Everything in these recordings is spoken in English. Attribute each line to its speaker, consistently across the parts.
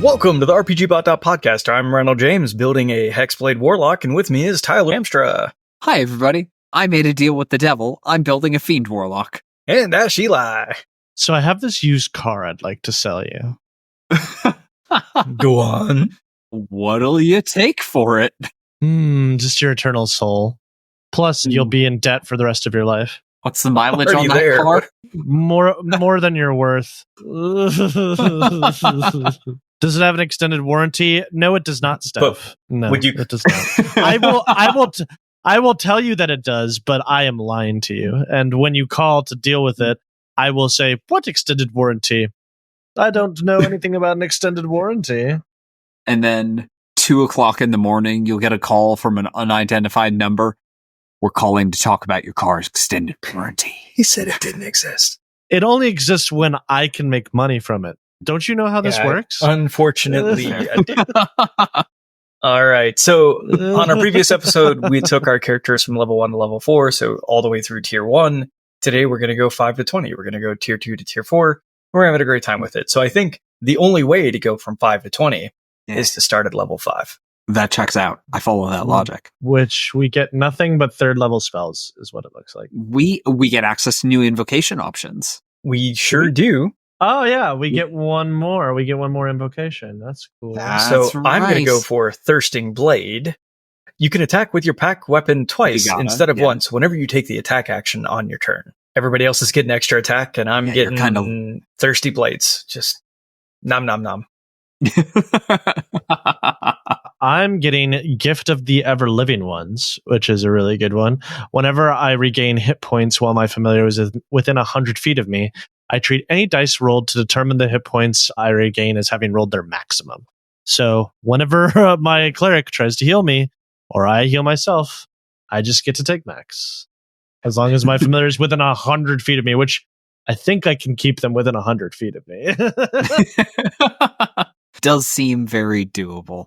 Speaker 1: Welcome to the RPGBOT.Podcast. I'm Randall James, building a Hexblade Warlock, and with me is Tyler Hamstra.
Speaker 2: Hi, everybody. I made a deal with the devil. I'm building a Fiend Warlock.
Speaker 1: And Ash Eli.
Speaker 3: So I have this used car I'd like to sell you.
Speaker 1: Go on.
Speaker 2: What'll you take for it?
Speaker 3: Just your eternal soul. Plus, you'll be in debt for the rest of your life.
Speaker 2: What's the mileage on that car?
Speaker 3: More than you're worth. Does it have an extended warranty? No, it does not, Steph. No, it does not. I will tell you that it does, but I am lying to you. And when you call to deal with it, I will say, what extended warranty? I don't know anything about an extended warranty.
Speaker 2: And then 2:00 in the morning, you'll get a call from an unidentified number. We're calling to talk about your car's extended warranty.
Speaker 1: He said it didn't exist.
Speaker 3: It only exists when I can make money from it. Don't you know how this works?
Speaker 1: Unfortunately, I did. All right. So on our previous episode, we took our characters from level 1 to level 4, so all the way through tier 1. Today, we're going to go 5 to 20. We're going to go tier 2 to tier 4. We're having a great time with it. So I think the only way to go from 5 to 20 is to start at level 5.
Speaker 2: That checks out. I follow that logic.
Speaker 3: Which we get nothing but 3rd level spells, is what it looks like.
Speaker 2: We get access to new invocation options.
Speaker 1: We sure do.
Speaker 3: Oh, yeah. We get one more. We get one more invocation. That's cool.
Speaker 2: That's
Speaker 1: so
Speaker 2: right.
Speaker 1: I'm going to go for Thirsting Blade. You can attack with your pack weapon twice instead of once whenever you take the attack action on your turn. Everybody else is getting extra attack, and I'm getting kind of Thirsty Blades. Just nom nom nom.
Speaker 3: I'm getting Gift of the Ever-Living Ones, which is a really good one. Whenever I regain hit points while my familiar is within 100 feet of me, I treat any dice rolled to determine the hit points I regain as having rolled their maximum. So whenever my cleric tries to heal me, or I heal myself, I just get to take max. As long as my familiar is within 100 feet of me, which I think I can keep them within 100 feet of me.
Speaker 2: Does seem very doable.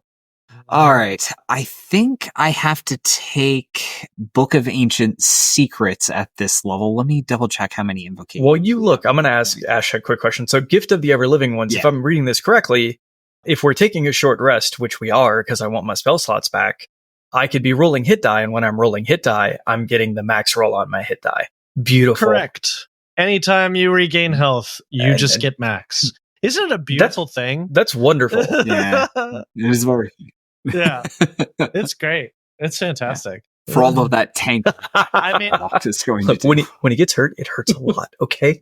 Speaker 2: All right. I think I have to take Book of Ancient Secrets at this level. Let me double check how many invocations.
Speaker 1: Well, you look, I'm going to ask Ash a quick question. So Gift of the Ever-Living Ones, if I'm reading this correctly, if we're taking a short rest, which we are because I want my spell slots back, I could be rolling hit die, and when I'm rolling hit die, I'm getting the max roll on my hit die. Beautiful.
Speaker 3: Correct. Anytime you regain health, you just get max. Isn't it a beautiful thing?
Speaker 1: That's wonderful.
Speaker 2: Yeah. It is very...
Speaker 3: Yeah. It's great. It's fantastic.
Speaker 2: For all of that tank.
Speaker 3: I mean,
Speaker 1: look, when he gets hurt, it hurts a lot. Okay.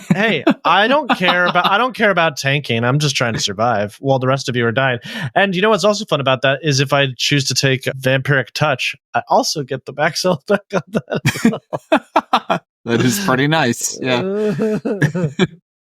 Speaker 3: Hey, I don't care about tanking. I'm just trying to survive while the rest of you are dying. And you know what's also fun about that is if I choose to take Vampiric Touch, I also get the max health back on that.
Speaker 2: That is pretty nice. Yeah.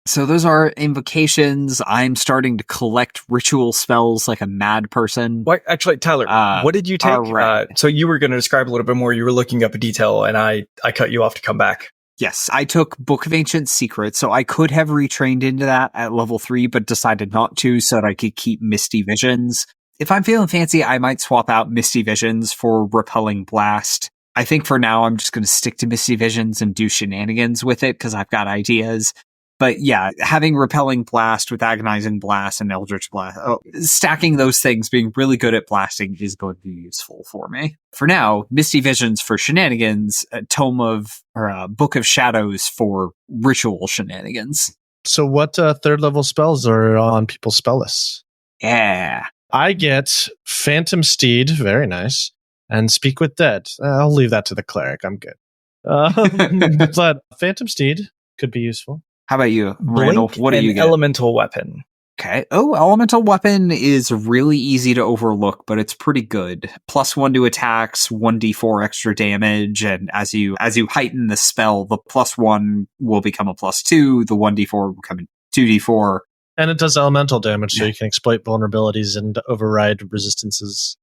Speaker 2: So those are invocations. I'm starting to collect ritual spells like a mad person.
Speaker 1: Well, actually, Tyler, what did you take?
Speaker 2: Right.
Speaker 1: So you were going to describe a little bit more. You were looking up a detail, and I cut you off to come back.
Speaker 2: Yes, I took Book of Ancient Secrets, so I could have retrained into that at level 3, but decided not to so that I could keep Misty Visions. If I'm feeling fancy, I might swap out Misty Visions for Repelling Blast. I think for now, I'm just going to stick to Misty Visions and do shenanigans with it because I've got ideas. But yeah, having Repelling Blast with Agonizing Blast and Eldritch Blast, stacking those things, being really good at blasting is going to be useful for me. For now, Misty Visions for shenanigans, Book of Shadows for ritual shenanigans.
Speaker 3: So what 3rd level spells are on people's spell lists?
Speaker 2: Yeah.
Speaker 3: I get Phantom Steed, very nice, and Speak with Dead. I'll leave that to the cleric, I'm good. But Phantom Steed could be useful.
Speaker 2: How about you, Randall?
Speaker 1: Blink
Speaker 2: what do you get?
Speaker 1: Elemental Weapon.
Speaker 2: Okay. Oh, Elemental Weapon is really easy to overlook, but it's pretty good. +1 to attacks, 1d4 extra damage, and as you heighten the spell, the +1 will become a +2, the 1d4 will become a 2d4.
Speaker 3: And it does elemental damage, so you can exploit vulnerabilities and override resistances.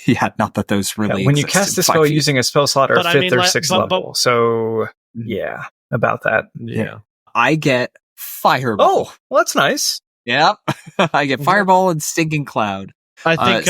Speaker 2: Yeah, not that those really
Speaker 1: when you cast the spell using a spell slot or 5th or 6th level. So, yeah, about that.
Speaker 3: Yeah.
Speaker 2: I get Fireball.
Speaker 1: Oh, well, that's nice.
Speaker 2: Yeah. I get Fireball and Stinking Cloud.
Speaker 3: I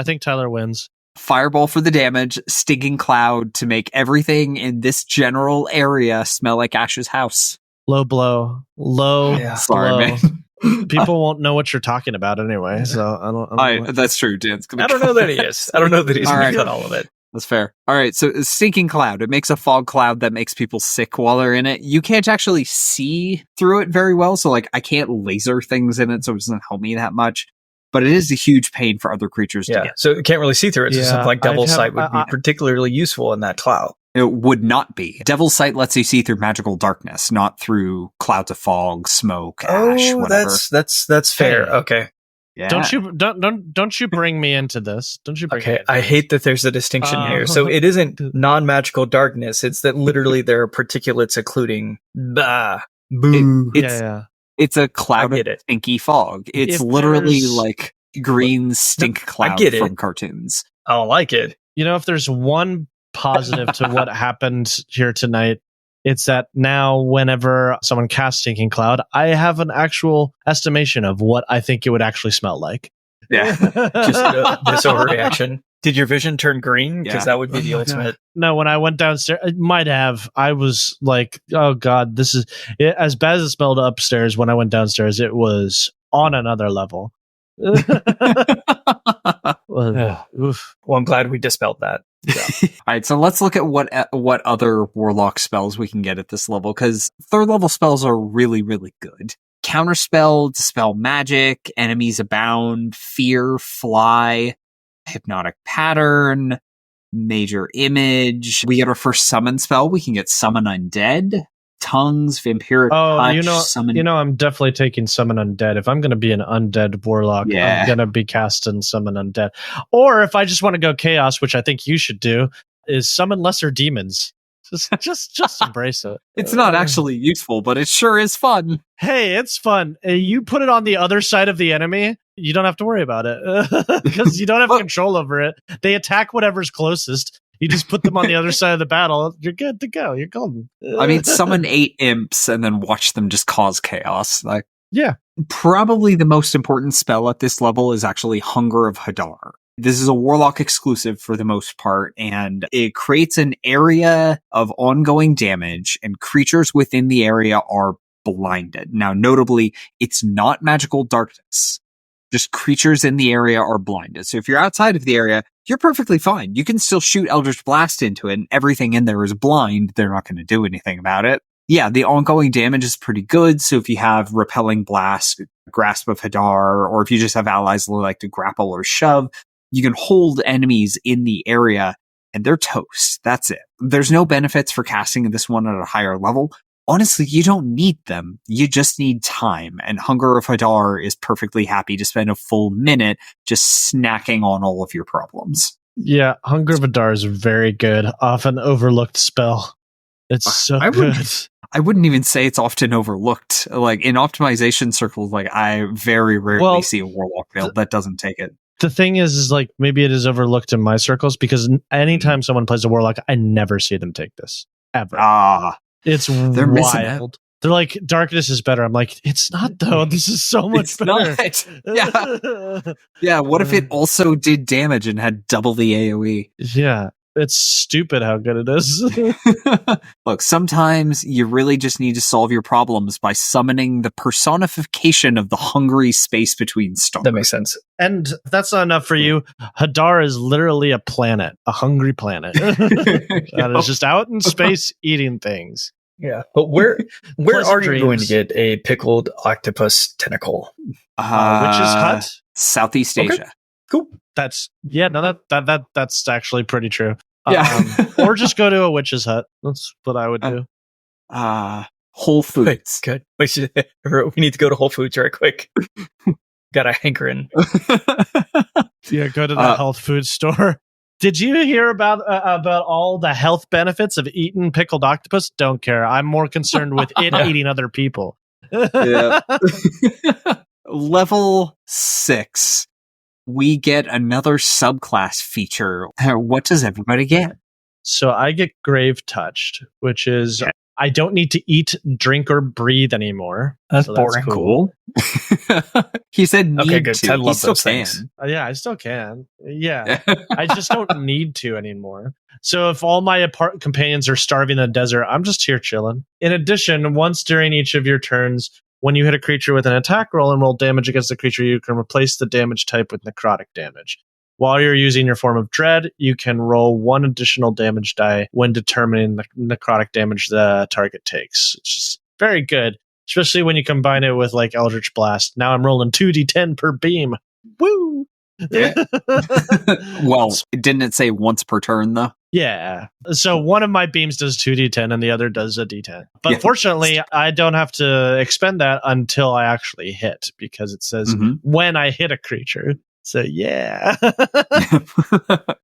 Speaker 3: think Tyler wins.
Speaker 2: Fireball for the damage, Stinking Cloud to make everything in this general area smell like Ash's house.
Speaker 3: Low blow. Low
Speaker 1: Yeah.
Speaker 2: Sorry,
Speaker 3: blow.
Speaker 2: man.
Speaker 3: People won't know what you're talking about anyway. So I don't
Speaker 2: That's true. Dan's gonna
Speaker 1: I don't know that he is. I don't know that he's going to cut all of it.
Speaker 2: That's fair. All right, so stinking cloud. It makes a fog cloud that makes people sick while they're in it. You can't actually see through it very well, so I can't laser things in it, so it doesn't help me that much. But it is a huge pain for other creatures to get.
Speaker 1: So you can't really see through it. So something like Devil's Sight would be particularly useful in that cloud.
Speaker 2: It would not be. Devil's Sight lets you see through magical darkness, not through clouds of fog, smoke, ash, whatever.
Speaker 1: That's fair. Okay.
Speaker 2: Yeah.
Speaker 3: Don't you bring me into this? Don't you?
Speaker 1: Okay, I hate that there's a distinction here. So it isn't non-magical darkness. It's that literally there are particulates occluding. Boo.
Speaker 2: It's a cloud of stinky fog. It's literally like green stink cloud from cartoons.
Speaker 1: I don't like it.
Speaker 3: If there's one positive to what happened here tonight, it's that now whenever someone casts Stinking Cloud, I have an actual estimation of what I think it would actually smell like.
Speaker 1: Yeah. Just this overreaction. Did your vision turn green? Because that would be the ultimate.
Speaker 3: No, when I went downstairs, it might have. I was like, oh God, this is it, as bad as it smelled upstairs. When I went downstairs, it was on another level.
Speaker 1: Well, I'm glad we dispelled that.
Speaker 2: Yeah. All right, so let's look at what other Warlock spells we can get at this level, because 3rd level spells are really, really good. Counterspell, Dispel Magic, Enemies Abound, Fear, Fly, Hypnotic Pattern, Major Image. We get our first summon spell. We can get Summon Undead, Tongues, Vampiric Touch, Summon...
Speaker 3: I'm definitely taking Summon Undead. If I'm going to be an Undead Warlock, I'm going to be casting Summon Undead. Or if I just want to go Chaos, which I think you should do, is Summon Lesser Demons. Just embrace it.
Speaker 2: It's not actually useful, but it sure is fun.
Speaker 3: Hey, it's fun. You put it on the other side of the enemy, you don't have to worry about it. Because you don't have control over it. They attack whatever's closest. You just put them on the other side of the battle. You're good to go. You're golden.
Speaker 2: I mean, summon 8 imps and then watch them just cause chaos.
Speaker 3: Yeah.
Speaker 2: Probably the most important spell at this level is actually Hunger of Hadar. This is a Warlock exclusive for the most part, and it creates an area of ongoing damage, and creatures within the area are blinded. Now, notably, it's not magical darkness. Just creatures in the area are blinded. So if you're outside of the area, you're perfectly fine. You can still shoot Eldritch Blast into it, and everything in there is blind. They're not going to do anything about it. Yeah, the ongoing damage is pretty good. So if you have Repelling Blast, Grasp of Hadar, or if you just have allies that like to grapple or shove, you can hold enemies in the area and they're toast. That's it. There's no benefits for casting this one at a higher level. Honestly, you don't need them. You just need time. And Hunger of Hadar is perfectly happy to spend a full minute just snacking on all of your problems.
Speaker 3: Yeah, Hunger of Hadar is very good. Often overlooked spell. It's so good.
Speaker 2: I wouldn't even say it's often overlooked. Like in optimization circles, I very rarely see a Warlock build that doesn't take it.
Speaker 3: The thing is maybe it is overlooked in my circles because anytime someone plays a Warlock, I never see them take this. Ever. It's
Speaker 2: they're
Speaker 3: wild. They're like, darkness is better. I'm like, it's not though. This is so much better.
Speaker 2: Yeah. Yeah. What if it also did damage and had double the AoE?
Speaker 3: Yeah. It's stupid how good it is.
Speaker 2: Look, sometimes you really just need to solve your problems by summoning the personification of the hungry space between stars.
Speaker 1: That makes sense.
Speaker 3: And if that's not enough for you, Hadar is literally a planet, a hungry planet. That is just out in space eating things.
Speaker 1: Yeah. But where are you going to get a pickled octopus tentacle?
Speaker 3: Witch's Hut?
Speaker 2: Southeast Asia.
Speaker 1: Cool.
Speaker 3: That's actually pretty true.
Speaker 2: Yeah.
Speaker 3: Or just go to a witch's hut. That's what I would do.
Speaker 2: Whole Foods.
Speaker 1: Good. We need to go to Whole Foods right quick. Got a hankering.
Speaker 3: Yeah, go to the health food store. Did you hear about all the health benefits of eating pickled octopus? Don't care. I'm more concerned with it eating other people.
Speaker 2: Yeah. Level 6. We get another subclass feature. What does everybody get?
Speaker 3: So I get Grave Touched, which is I don't need to eat, drink, or breathe anymore.
Speaker 1: That's boring.
Speaker 2: Cool. He said need
Speaker 1: okay, good.
Speaker 2: to.
Speaker 1: I love those things.
Speaker 3: Yeah, I still can. Yeah. I just don't need to anymore. So if all my companions are starving in the desert, I'm just here chilling. In addition, once during each of your turns, When you hit a creature with an attack roll and roll damage against the creature, you can replace the damage type with necrotic damage. While you're using your form of dread, you can roll 1 additional damage die when determining the necrotic damage the target takes. It's just very good, especially when you combine it with like Eldritch Blast. Now I'm rolling 2d10 per beam. Woo!
Speaker 2: Yeah. Well, didn't it say once per turn, though?
Speaker 3: Yeah. So one of my beams does 2d10 and the other does a d10. But fortunately, I don't have to expend that until I actually hit, because it says when I hit a creature. So yeah.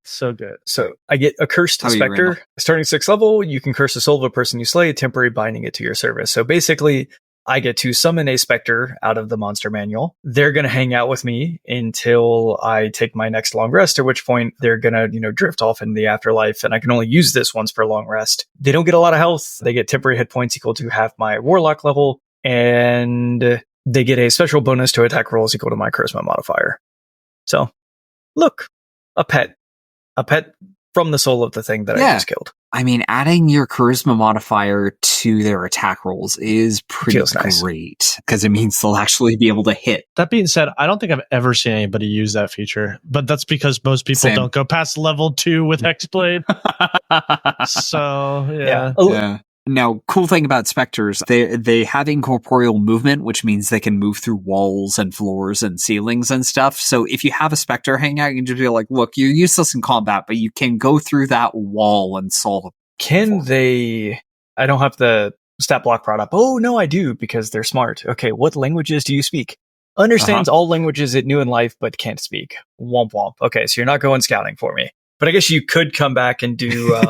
Speaker 3: So good.
Speaker 1: So I get a Cursed Spectre. Starting 6th level, you can curse the soul of a person you slay, temporary binding it to your service. So basically, I get to summon a Spectre out of the monster manual. They're going to hang out with me until I take my next long rest, at which point they're going to, drift off in the afterlife, and I can only use this once per long rest. They don't get a lot of health. They get temporary hit points equal to half my Warlock level, and they get a special bonus to attack rolls equal to my Charisma modifier. So, look, a pet from the soul of the thing that I just killed.
Speaker 2: I mean, adding your charisma modifier to their attack rolls is pretty great, because it means they'll actually be able to hit.
Speaker 3: That being said, I don't think I've ever seen anybody use that feature, but that's because most people don't go past level 2 with Hexblade. So, yeah.
Speaker 2: Now, cool thing about specters, they have incorporeal movement, which means they can move through walls and floors and ceilings and stuff. So if you have a specter hanging out, you can just be like, look, you're useless in combat, but you can go through that wall and solve it.
Speaker 1: Can they... I don't have the stat block brought up. Oh, no, I do, because they're smart. Okay, what languages do you speak? Understands all languages it knew in life, but can't speak. Womp womp. Okay, so you're not going scouting for me. But I guess you could come back and do...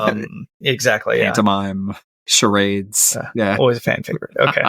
Speaker 1: exactly,
Speaker 2: Pantomime. Charades.
Speaker 1: Always a fan favorite. Okay.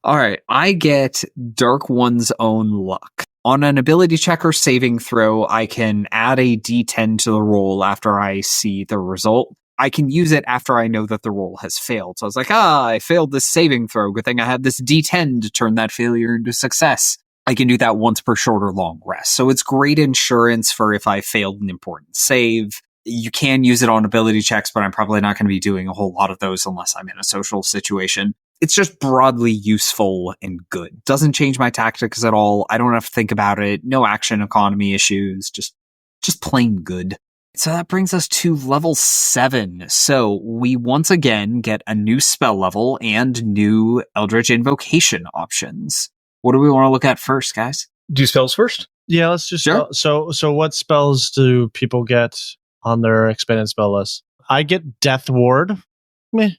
Speaker 2: All right. I get Dark One's Own Luck. On an ability check or saving throw, I can add a d10 to the roll after I see the result. I can use it after I know that the roll has failed. So I was like, I failed this saving throw. Good thing I had this d10 to turn that failure into success. I can do that once per short or long rest. So it's great insurance for if I failed an important save. You can use it on ability checks, but I'm probably not going to be doing a whole lot of those unless I'm in a social situation. It's just broadly useful and good. Doesn't change my tactics at all. I don't have to think about it. No action economy issues. Just plain good. So that brings us to level 7. So we once again get a new spell level and new Eldritch Invocation options. What do we want to look at first, guys?
Speaker 1: Do spells first?
Speaker 3: Yeah, let's just... Sure. So what spells do people get on their expanded spell list? I get Death Ward. Meh.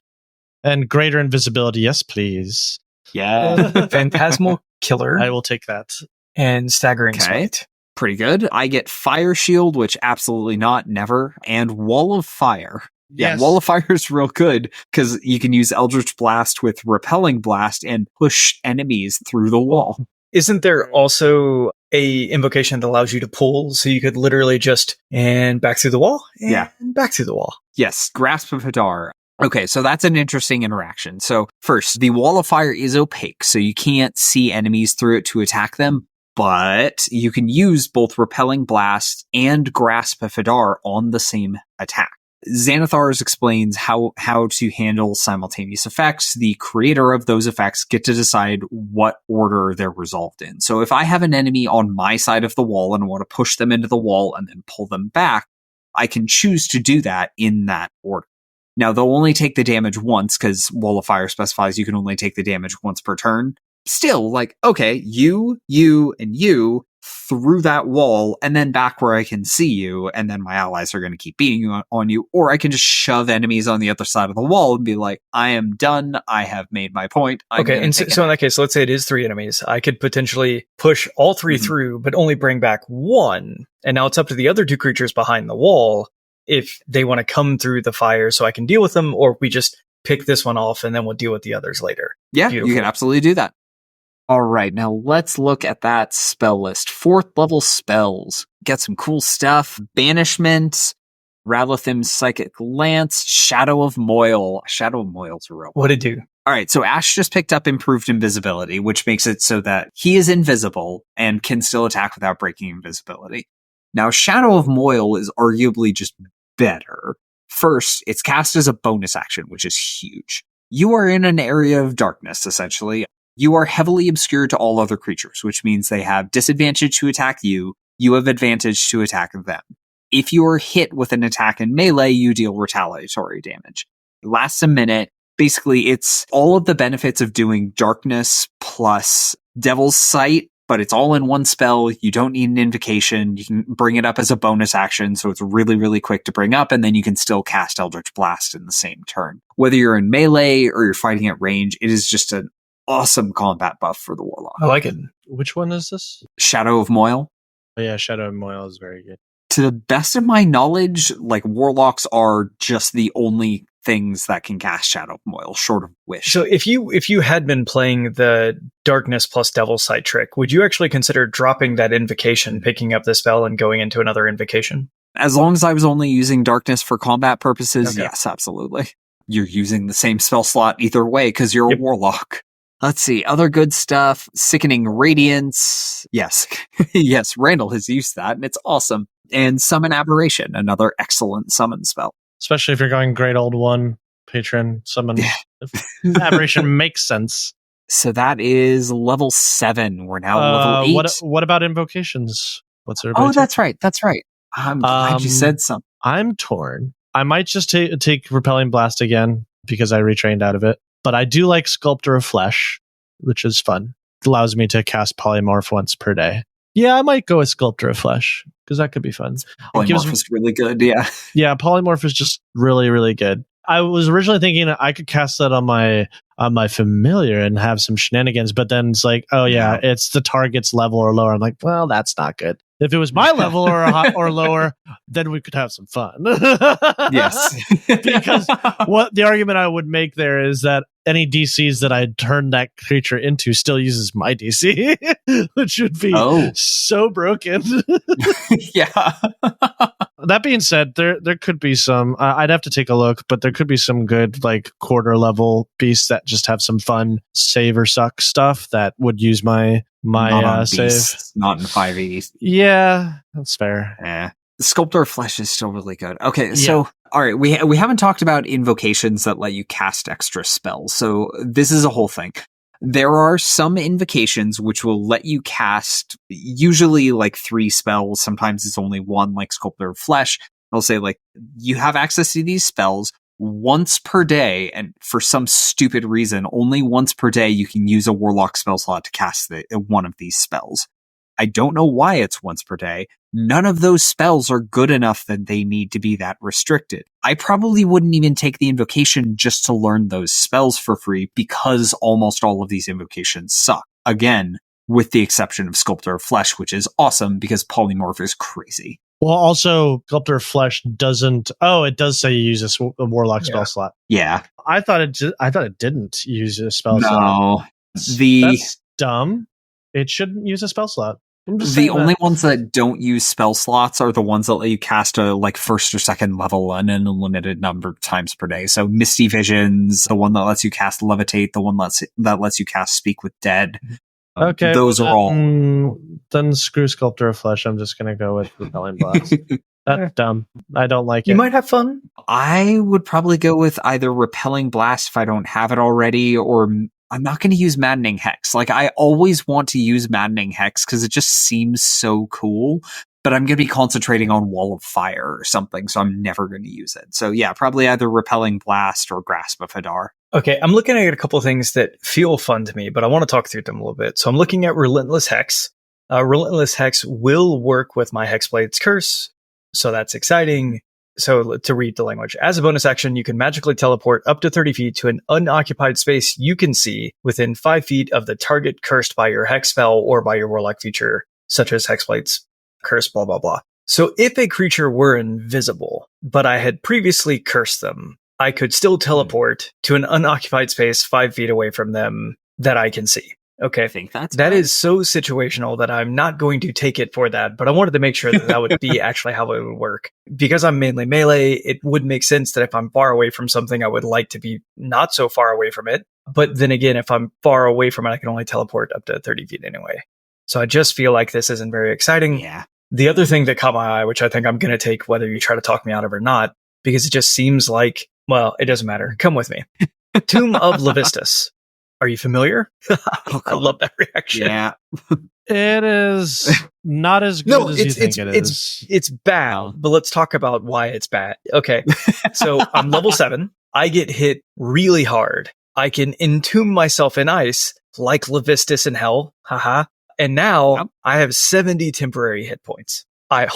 Speaker 3: And Greater Invisibility, yes, please.
Speaker 2: Yeah.
Speaker 1: Phantasmal Killer.
Speaker 3: I will take that.
Speaker 1: And Staggering Smite.
Speaker 2: Pretty good. I get Fire Shield, which absolutely not, never. And Wall of Fire.
Speaker 3: Yes.
Speaker 2: Yeah, Wall of Fire is real good, because you can use Eldritch Blast with Repelling Blast and push enemies through the wall.
Speaker 1: Isn't there also a invocation that allows you to pull, so you could literally just and back through the wall and back through the wall?
Speaker 2: Yes, Grasp of Hadar. Okay, so that's an interesting interaction. So first, the Wall of Fire is opaque, so you can't see enemies through it to attack them, but you can use both Repelling Blast and Grasp of Hadar on the same attack. Xanathars explains how to handle simultaneous effects. The creator of those effects get to decide what order they're resolved in. So if I have an enemy on my side of the wall and want to push them into the wall and then pull them back, I can choose to do that in that order. Now, they'll only take the damage once, because Wall of Fire specifies you can only take the damage once per turn. Still, like, okay, you, and you through that wall, and then back where I can see you, and then my allies are going to keep beating on you, or I can just shove enemies on the other side of the wall and be like, I am done, I have made my point.
Speaker 1: Okay, and so in that case, let's say it is 3 enemies. I could potentially push all 3 through, but only bring back 1, and now it's up to the other 2 creatures behind the wall if they want to come through the fire so I can deal with them, or we just pick this one off and then we'll deal with the others later.
Speaker 2: Yeah, beautiful. You can absolutely do that. All right, now let's look at that spell list. 4th level spells. Get some cool stuff. Banishment, Radlathim's Psychic Lance, Shadow of Moil. Shadow of Moil's a real one.
Speaker 1: What'd it do?
Speaker 2: All right, so Ash just picked up Improved Invisibility, which makes it so that he is invisible and can still attack without breaking invisibility. Now, Shadow of Moil is arguably just better. First, it's cast as a bonus action, which is huge. You are in an area of darkness, essentially. you are heavily obscured to all other creatures, which means they have disadvantage to attack you. You have advantage to attack them. If you are hit with an attack in melee, you deal retaliatory damage. It lasts a minute. Basically, it's all of the benefits of doing darkness plus Devil's Sight, but it's all in one spell. You don't need an invocation. You can bring it up as a bonus action, so it's really, really quick to bring up, and then you can still cast Eldritch Blast in the same turn. Whether you're in melee or you're fighting at range, it is just an awesome combat buff for the Warlock.
Speaker 1: I like it.
Speaker 3: Which one is this?
Speaker 2: Shadow of Moil.
Speaker 3: Oh, yeah, Shadow of Moil is very good.
Speaker 2: To the best of my knowledge, like, Warlocks are just the only things that can cast Shadow of Moil, short of Wish.
Speaker 1: So if you had been playing the Darkness plus Devil's Sight trick, would you actually consider dropping that invocation, picking up the spell, and going into another invocation?
Speaker 2: As long as I was only using Darkness for combat purposes,
Speaker 1: Okay.
Speaker 2: yes, absolutely. You're using the same spell slot either way because you're a Warlock. Let's see, other good stuff. Sickening Radiance. Yes. Yes, Randall has used that, and it's awesome. And Summon Aberration, another excellent summon spell.
Speaker 3: Especially if you're going Great Old One, Patron, Summon. Aberration makes sense.
Speaker 2: So that is level 7. We're now level 8.
Speaker 3: What about invocations? What's everybody
Speaker 2: Oh, that's right. That's right. I'm glad you said something.
Speaker 3: I'm torn. I might just take Repelling Blast again because I retrained out of it. But I do like Sculptor of Flesh, which is fun. It allows me to cast Polymorph once per day. Yeah, I might go with Sculptor of Flesh because that could be fun.
Speaker 2: Polymorph is really good, yeah.
Speaker 3: Yeah, Polymorph is just really, really good. I was originally thinking I could cast that on my familiar and have some shenanigans, but then it's like, oh yeah, it's the target's level or lower. I'm like, well, that's not good. If it was my level or lower, then we could have some fun.
Speaker 2: Yes.
Speaker 3: Because what the argument I would make there is that any DCs that I turn that creature into still uses my DC, which would be so broken.
Speaker 2: Yeah.
Speaker 3: That being said, there could be some. I'd have to take a look, but there could be some good like quarter level beasts that just have some fun save or suck stuff that would use my save.
Speaker 2: Beasts, not in 5e.
Speaker 3: Yeah, that's fair.
Speaker 2: Yeah. The Sculptor of Flesh is still really good. Okay, so all right, we haven't talked about invocations that let you cast extra spells. So this is a whole thing. There are some invocations which will let you cast usually like 3 spells. Sometimes it's only 1, like Sculptor of Flesh. They'll say like, you have access to these spells once per day, and for some stupid reason, only once per day you can use a Warlock spell slot to cast one of these spells. I don't know why it's once per day. None of those spells are good enough that they need to be that restricted. I probably wouldn't even take the invocation just to learn those spells for free because almost all of these invocations suck. Again, with the exception of Sculptor of Flesh, which is awesome because Polymorph is crazy.
Speaker 3: Well, also, Sculptor of Flesh doesn't... Oh, it does say you use a Warlock spell slot.
Speaker 2: Yeah.
Speaker 3: I thought it didn't use a spell slot.
Speaker 2: No.
Speaker 3: That's dumb. It shouldn't use a spell slot.
Speaker 2: The only ones that don't use spell slots are the ones that let you cast a like first or second level and an unlimited number of times per day. So Misty Visions, the one that lets you cast Levitate, the one that lets you cast Speak with Dead.
Speaker 3: Okay,
Speaker 2: those are all.
Speaker 3: Then screw Sculptor of Flesh. I'm just gonna go with Repelling Blast. That's dumb. I don't like it.
Speaker 1: You might have fun.
Speaker 2: I would probably go with either Repelling Blast if I don't have it already, or I'm not going to use Maddening Hex. Like, I always want to use Maddening Hex because it just seems so cool, but I'm going to be concentrating on Wall of Fire or something, so I'm never going to use it. So yeah, probably either Repelling Blast or Grasp of Hadar.
Speaker 1: Okay, I'm looking at a couple of things that feel fun to me, but I want to talk through them a little bit. So I'm looking at Relentless Hex. Relentless Hex will work with my Hexblade's Curse, so that's exciting. So to read the language, as a bonus action, you can magically teleport up to 30 feet to an unoccupied space you can see within 5 feet of the target cursed by your Hex spell or by your Warlock feature, such as Hexblade's Curse, blah, blah, blah. So if a creature were invisible, but I had previously cursed them, I could still teleport to an unoccupied space 5 feet away from them that I can see. Okay,
Speaker 2: I think that
Speaker 1: is so situational that I'm not going to take it for that, but I wanted to make sure that would be actually how it would work. Because I'm mainly melee, it would make sense that if I'm far away from something, I would like to be not so far away from it. But then again, if I'm far away from it, I can only teleport up to 30 feet anyway. So I just feel like this isn't very exciting.
Speaker 2: Yeah.
Speaker 1: The other thing that caught my eye, which I think I'm going to take whether you try to talk me out of it or not, because it just seems like, well, it doesn't matter. Come with me. Tomb of Levistus. Are you familiar? I love that reaction.
Speaker 2: Yeah.
Speaker 3: It is not as good as you think it is.
Speaker 1: It's bad, but let's talk about why it's bad. Okay, so I'm level 7. I get hit really hard. I can entomb myself in ice like Levistus in Hell. Haha. And now I have 70 temporary hit points. But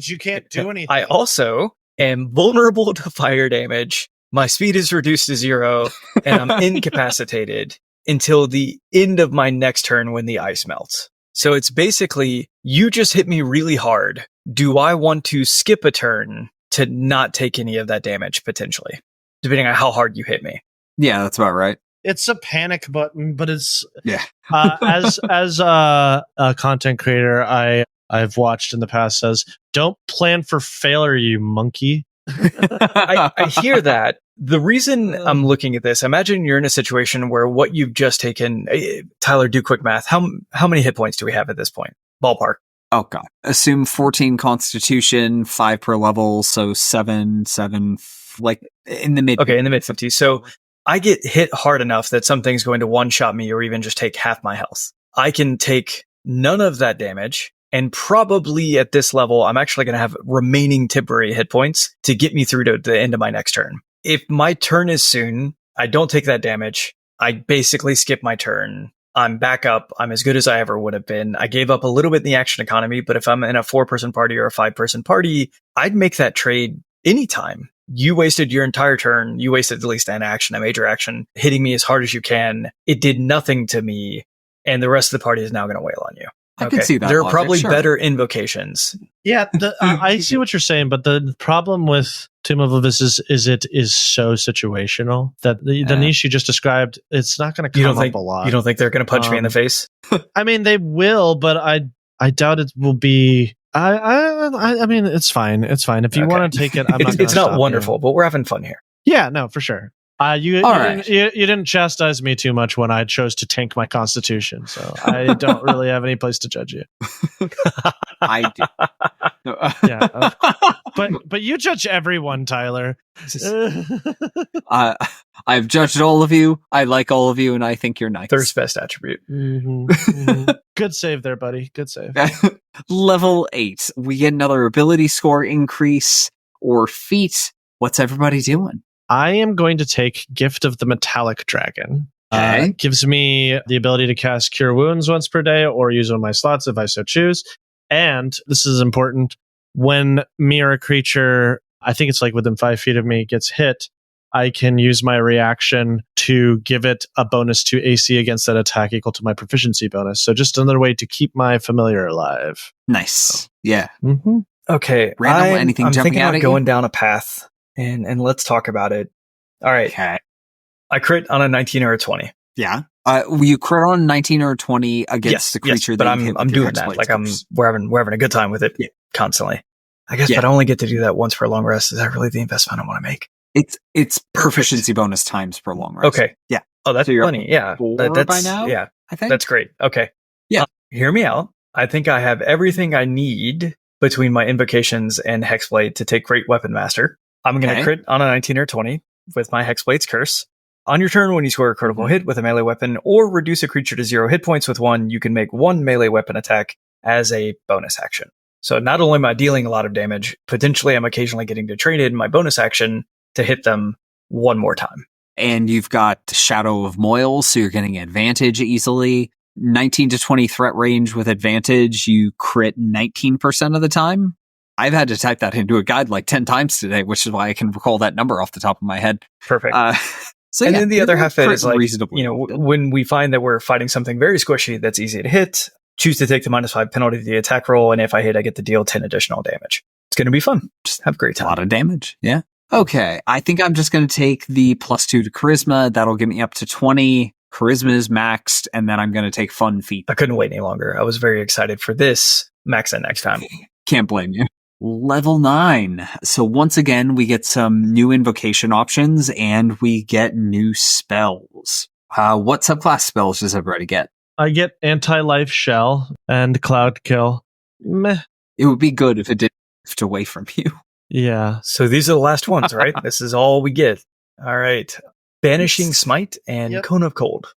Speaker 3: you can't do anything.
Speaker 1: I also am vulnerable to fire damage. My speed is reduced to 0, and I'm incapacitated until the end of my next turn when the ice melts. So it's basically, you just hit me really hard. Do I want to skip a turn to not take any of that damage, potentially? Depending on how hard you hit me.
Speaker 2: Yeah, that's about right.
Speaker 3: It's a panic button, but it's...
Speaker 2: Yeah.
Speaker 3: as a content creator, I've watched in the past says, don't plan for failure, you monkey.
Speaker 1: I hear that. The reason I'm looking at this, imagine you're in a situation where what you've just taken, Tyler, do quick math. How many hit points do we have at this point? Ballpark.
Speaker 2: Oh god. Assume 14 constitution, 5 per level, so 7, like in the mid.
Speaker 1: Okay, in the mid 50s. So I get hit hard enough that something's going to one-shot me or even just take half my health. I can take none of that damage. And probably at this level, I'm actually going to have remaining temporary hit points to get me through to the end of my next turn. If my turn is soon, I don't take that damage. I basically skip my turn. I'm back up. I'm as good as I ever would have been. I gave up a little bit in the action economy, but if I'm in a 4-person party or a 5-person party, I'd make that trade anytime. You wasted your entire turn. You wasted at least an action, a major action, hitting me as hard as you can. It did nothing to me. And the rest of the party is now going to wail on you.
Speaker 2: I can see that.
Speaker 1: There are
Speaker 2: logic,
Speaker 1: probably
Speaker 2: sure.
Speaker 1: better invocations.
Speaker 3: Yeah, I see what you're saying, but the problem with Tomb of Levis is it is so situational that the niche you just described, it's not going to come up a lot.
Speaker 1: You don't think they're going to punch me in the face?
Speaker 3: I mean, they will, but I doubt it will be. I mean, it's fine. It's fine if you want to take it.
Speaker 1: It's not wonderful, but we're having fun here.
Speaker 3: Yeah, no, for sure. You didn't chastise me too much when I chose to tank my constitution, so I don't really have any place to judge you.
Speaker 2: I do.
Speaker 3: Yeah, but you judge everyone, Tyler.
Speaker 2: I've judged all of you. I like all of you, and I think you're nice.
Speaker 1: Thirst best attribute.
Speaker 3: Good save there, buddy. Good save.
Speaker 2: Level 8. We get another ability score increase or feat. What's everybody doing?
Speaker 3: I am going to take Gift of the Metallic Dragon.
Speaker 2: Okay.
Speaker 3: It gives me the ability to cast Cure Wounds once per day or use one of my slots if I so choose. And this is important. When me or a creature, I think it's like within 5 feet of me, gets hit, I can use my reaction to give it a bonus to AC against that attack equal to my proficiency bonus. So just another way to keep my familiar alive.
Speaker 2: Nice. Yeah.
Speaker 3: Mm-hmm.
Speaker 1: Okay.
Speaker 2: Randall, anything
Speaker 1: I'm
Speaker 2: jumping
Speaker 1: thinking
Speaker 2: out
Speaker 1: about
Speaker 2: at
Speaker 1: going
Speaker 2: you?
Speaker 1: down a path. And let's talk about it. All right.
Speaker 2: Okay.
Speaker 1: I crit on a 19 or a 20.
Speaker 2: Yeah. You crit on 19 or 20 against the creature.
Speaker 1: But I'm doing that. Like we're having a good time with it constantly. I guess, but I only get to do that once per long rest. Is that really the investment I want to make?
Speaker 2: It's proficiency bonus times per long rest.
Speaker 1: Okay.
Speaker 2: Yeah.
Speaker 1: Oh, that's funny. Yeah.
Speaker 2: 4
Speaker 1: that's
Speaker 2: by now.
Speaker 1: Yeah.
Speaker 2: I think
Speaker 1: that's great. Okay.
Speaker 2: Yeah.
Speaker 1: Hear me out. I think I have everything I need between my invocations and Hexblade to take Great Weapon Master. I'm going to crit on a 19 or 20 with my Hexblade's Curse. On your turn, when you score a critical hit with a melee weapon or reduce a creature to 0 hit points with 1, you can make 1 melee weapon attack as a bonus action. So not only am I dealing a lot of damage, potentially I'm occasionally getting to trade in my bonus action to hit them one more time.
Speaker 2: And you've got Shadow of Moil, so you're getting advantage easily. 19 to 20 threat range with advantage, you crit 19% of the time. I've had to type that into a guide like 10 times today, which is why I can recall that number off the top of my head.
Speaker 1: Perfect.
Speaker 2: Then
Speaker 1: the other half of it is like,
Speaker 2: reasonably
Speaker 1: when we find that we're fighting something very squishy that's easy to hit, choose to take the -5 penalty to the attack roll, and if I hit, I get to deal 10 additional damage. It's going to be fun. Just have a great time.
Speaker 2: A lot of damage, yeah. Okay, I think I'm just going to take the +2 to Charisma. That'll get me up to 20. Charisma is maxed, and then I'm going to take Fun Feat.
Speaker 1: I couldn't wait any longer. I was very excited for this. Max it next time.
Speaker 2: Can't blame you. Level 9. So once again, we get some new invocation options, and we get new spells. What subclass spells does everybody get?
Speaker 3: I get Anti-Life Shell and Cloud Kill. Meh.
Speaker 2: It would be good if it didn't drift away from you.
Speaker 3: Yeah.
Speaker 1: So these are the last ones, right? This is all we get. All right. Banishing Smite and Cone of Cold.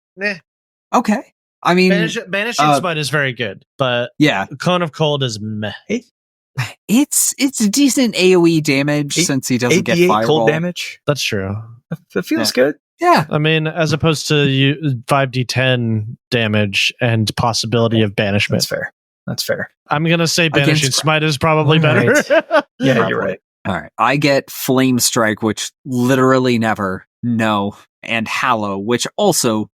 Speaker 2: Okay. I mean,
Speaker 3: Banishing Smite is very good, but
Speaker 2: yeah,
Speaker 3: Cone of Cold is meh.
Speaker 2: It's decent AoE damage since he doesn't get fireball.
Speaker 1: Cold damage.
Speaker 3: That's true.
Speaker 1: That feels good.
Speaker 2: Yeah.
Speaker 3: I mean, as opposed to 5d10 damage and possibility of banishment.
Speaker 1: That's fair.
Speaker 3: I'm going to say Banishing Smite is probably better.
Speaker 1: Yeah, you're right.
Speaker 2: All right. I get Flame Strike, which literally never, no. And Hallow, which also,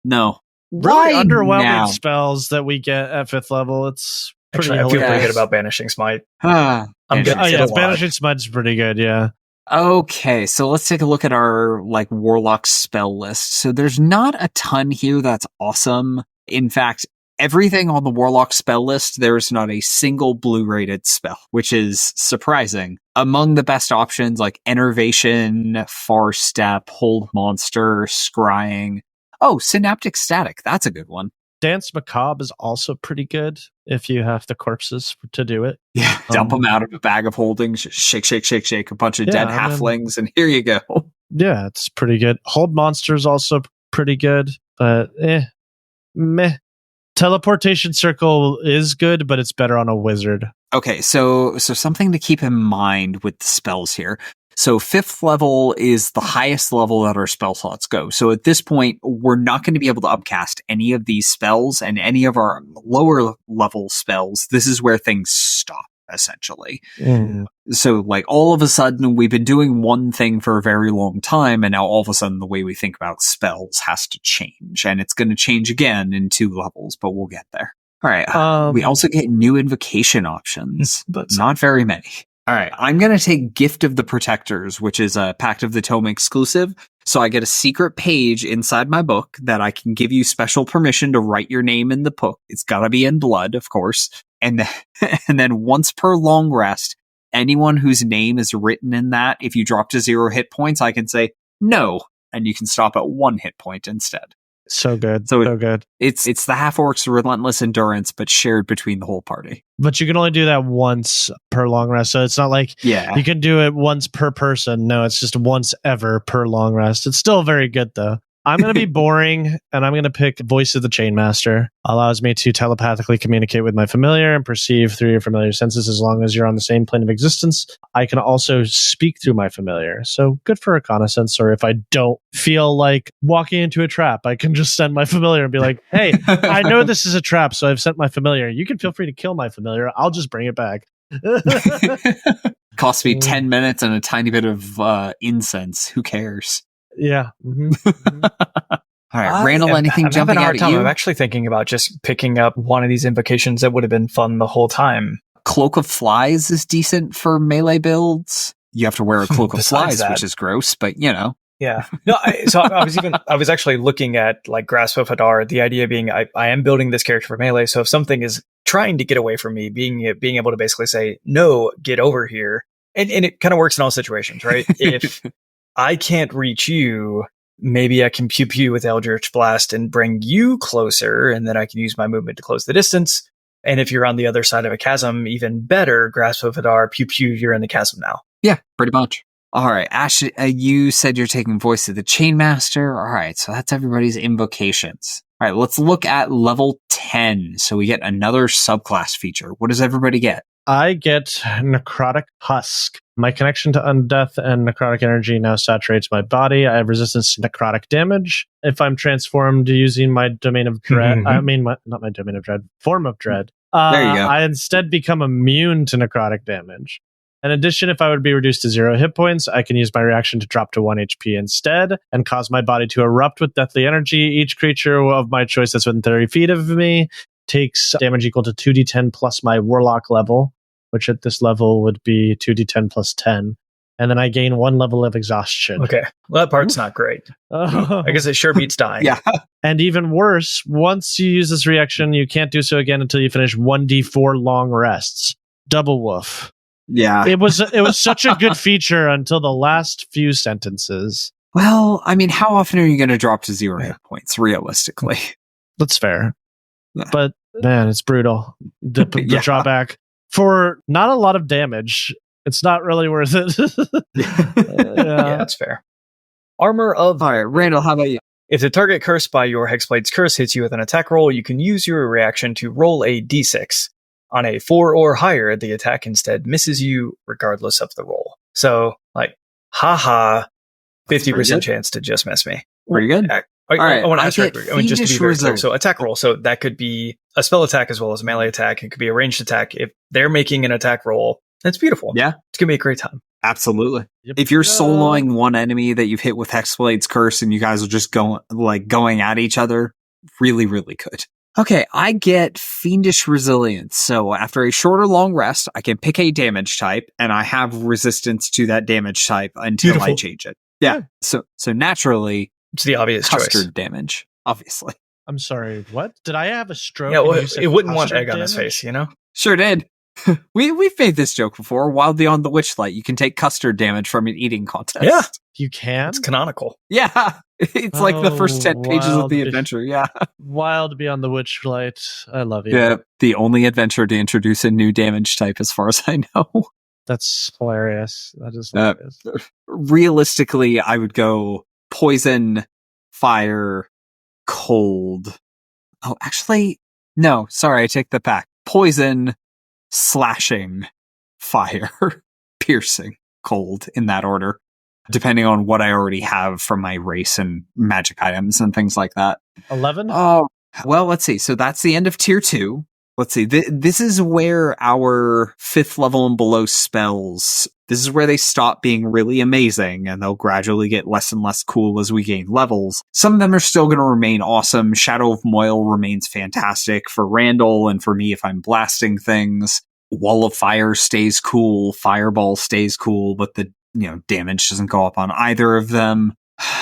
Speaker 2: no.
Speaker 3: Really
Speaker 2: Why
Speaker 3: underwhelming
Speaker 2: now?
Speaker 3: spells that we get at 5th level. It's pretty
Speaker 1: Actually, I feel
Speaker 3: hilarious.
Speaker 1: pretty good about Banishing Smite.
Speaker 2: I'm
Speaker 1: good.
Speaker 3: Banishing Smite's pretty good, yeah.
Speaker 2: Okay, so let's take a look at our Warlock spell list. So there's not a ton here that's awesome. In fact, everything on the Warlock spell list, there is not a single blue rated spell, which is surprising. Among the best options like Enervation, Far Step, Hold Monster, Scrying. Oh, Synaptic Static. That's a good one.
Speaker 3: Dance Macabre is also pretty good if you have the corpses to do it.
Speaker 2: Yeah, dump them out of a bag of holding, shake, a bunch of dead halflings, and here you go.
Speaker 3: Yeah, it's pretty good. Hold Monster is also pretty good, but meh. Teleportation Circle is good, but it's better on a wizard.
Speaker 2: Okay, so something to keep in mind with the spells here. So 5th level is the highest level that our spell slots go. So at this point, we're not going to be able to upcast any of these spells and any of our lower level spells. This is where things stop, essentially. So all of a sudden, we've been doing one thing for a very long time, and now all of a sudden the way we think about spells has to change. And it's going to change again in 2 levels, but we'll get there. All right. We also get new invocation options, but not very many. All right, I'm going to take Gift of the Protectors, which is a Pact of the Tome exclusive. So I get a secret page inside my book that I can give you special permission to write your name in the book. It's got to be in blood, of course. And then once per long rest, anyone whose name is written in that, if you drop to 0 hit points, I can say no, and you can stop at 1 hit point instead.
Speaker 3: So good.
Speaker 2: So
Speaker 3: good.
Speaker 2: It's the half-orc's relentless endurance, but shared between the whole party.
Speaker 3: But you can only do that once per long rest. So it's not like you can do it once per person. No, it's just once ever per long rest. It's still very good, though. I'm going to be boring, and I'm going to pick Voice of the Chainmaster. Allows me to telepathically communicate with my familiar and perceive through your familiar senses as long as you're on the same plane of existence. I can also speak through my familiar. So good for reconnaissance, or if I don't feel like walking into a trap, I can just send my familiar and be like, hey, I know this is a trap, so I've sent my familiar. You can feel free to kill my familiar. I'll just bring it back.
Speaker 2: Costs me 10 minutes and a tiny bit of incense. Who cares?
Speaker 3: Yeah.
Speaker 2: All right, Randall, anything jumping out at you?
Speaker 1: I'm actually thinking about just picking up one of these invocations that would have been fun the whole time.
Speaker 2: Cloak of Flies is decent for melee builds. You have to wear a Cloak of Flies, which is gross, but you know.
Speaker 1: Yeah. No, I was actually looking at Grasp of Hadar, the idea being I am building this character for melee, so if something is trying to get away from me, being able to basically say, no, get over here. And it kind of works in all situations, right? If I can't reach you, maybe I can pew pew with Eldritch Blast and bring you closer, and then I can use my movement to close the distance. And if you're on the other side of a chasm, even better, Grasp of Hadar, pew pew, you're in the chasm now.
Speaker 2: Yeah, pretty much. All right, Ash, you said you're taking Voice of the Chainmaster. All right, so that's everybody's invocations. All right, let's look at level 10. So we get another subclass feature. What does everybody get?
Speaker 3: I get Necrotic Husk. My connection to undeath and necrotic energy now saturates my body. I have resistance to necrotic damage. If I'm transformed using my Domain of Dread, not my Domain of Dread, Form of Dread,
Speaker 2: there you go.
Speaker 3: I instead become immune to necrotic damage. In addition, if I would be reduced to 0 hit points, I can use my reaction to drop to 1 HP instead and cause my body to erupt with deathly energy. Each creature of my choice that's within 30 feet of me takes damage equal to 2d10 plus my Warlock level, which at this level would be 2d10 plus 10. And then I gain 1 level of exhaustion.
Speaker 1: Okay. Well, that part's not great. I guess it sure beats dying.
Speaker 2: Yeah.
Speaker 3: And even worse, once you use this reaction, you can't do so again until you finish 1d4 long rests. Double woof.
Speaker 2: Yeah.
Speaker 3: It was such a good feature until the last few sentences.
Speaker 2: Well, I mean, how often are you going to drop to 0 hit points, realistically?
Speaker 3: That's fair. But, man, it's brutal. The drawback. For not a lot of damage, it's not really worth it.
Speaker 1: Yeah, that's fair. Armor of...
Speaker 2: All right, Randall, how about you?
Speaker 1: If the target cursed by your Hexblade's curse hits you with an attack roll, you can use your reaction to roll a d6. On a 4 or higher, the attack instead misses you regardless of the roll. So, like, haha, 50% chance to just miss me.
Speaker 2: Pretty good.
Speaker 1: I want to ask
Speaker 2: get
Speaker 1: just to be very clear.
Speaker 2: Resilience.
Speaker 1: So attack roll. So that could be a spell attack as well as a melee attack. It could be a ranged attack. If they're making an attack roll, that's beautiful.
Speaker 2: Yeah.
Speaker 1: It's going to be a great time.
Speaker 2: Absolutely.
Speaker 3: Yep.
Speaker 2: If you're soloing one enemy that you've hit with Hexblade's Curse and you guys are just going at each other, really, really good. Okay, I get Fiendish Resilience. So after a short or long rest, I can pick a damage type, and I have resistance to that damage type until I change it. Yeah. So naturally,
Speaker 1: it's the obvious
Speaker 2: custard
Speaker 1: choice.
Speaker 2: Damage, obviously.
Speaker 3: I'm sorry, what? Did I have a stroke?
Speaker 1: Yeah, well,
Speaker 3: and you said
Speaker 1: it wouldn't want
Speaker 3: custard
Speaker 1: egg on his
Speaker 3: damage?
Speaker 1: face, you know?
Speaker 2: Sure did. We've made this joke before. Wild Beyond the Witchlight, you can take custard damage from an eating contest.
Speaker 1: Yeah.
Speaker 3: You can?
Speaker 1: It's canonical.
Speaker 2: Yeah. It's like the first 10 pages of the
Speaker 3: Wild
Speaker 2: adventure. Yeah.
Speaker 3: Wild Beyond the Witchlight. I love you.
Speaker 2: Yeah. The only adventure to introduce a new damage type, as far as I know.
Speaker 3: That's hilarious. That is hilarious.
Speaker 2: Realistically, I would go poison, fire, cold. Oh, actually, no. Sorry, I take that back. Poison, slashing, fire, piercing, cold, in that order, depending on what I already have from my race and magic items and things like that.
Speaker 3: 11?
Speaker 2: Oh, well, let's see. So that's the end of tier 2. Let's see. This is where our 5th level and below spells, this is where they stop being really amazing, and they'll gradually get less and less cool as we gain levels. Some of them are still going to remain awesome. Shadow of Moil remains fantastic for Randall, and for me if I'm blasting things. Wall of Fire stays cool. Fireball stays cool, but the damage doesn't go up on either of them.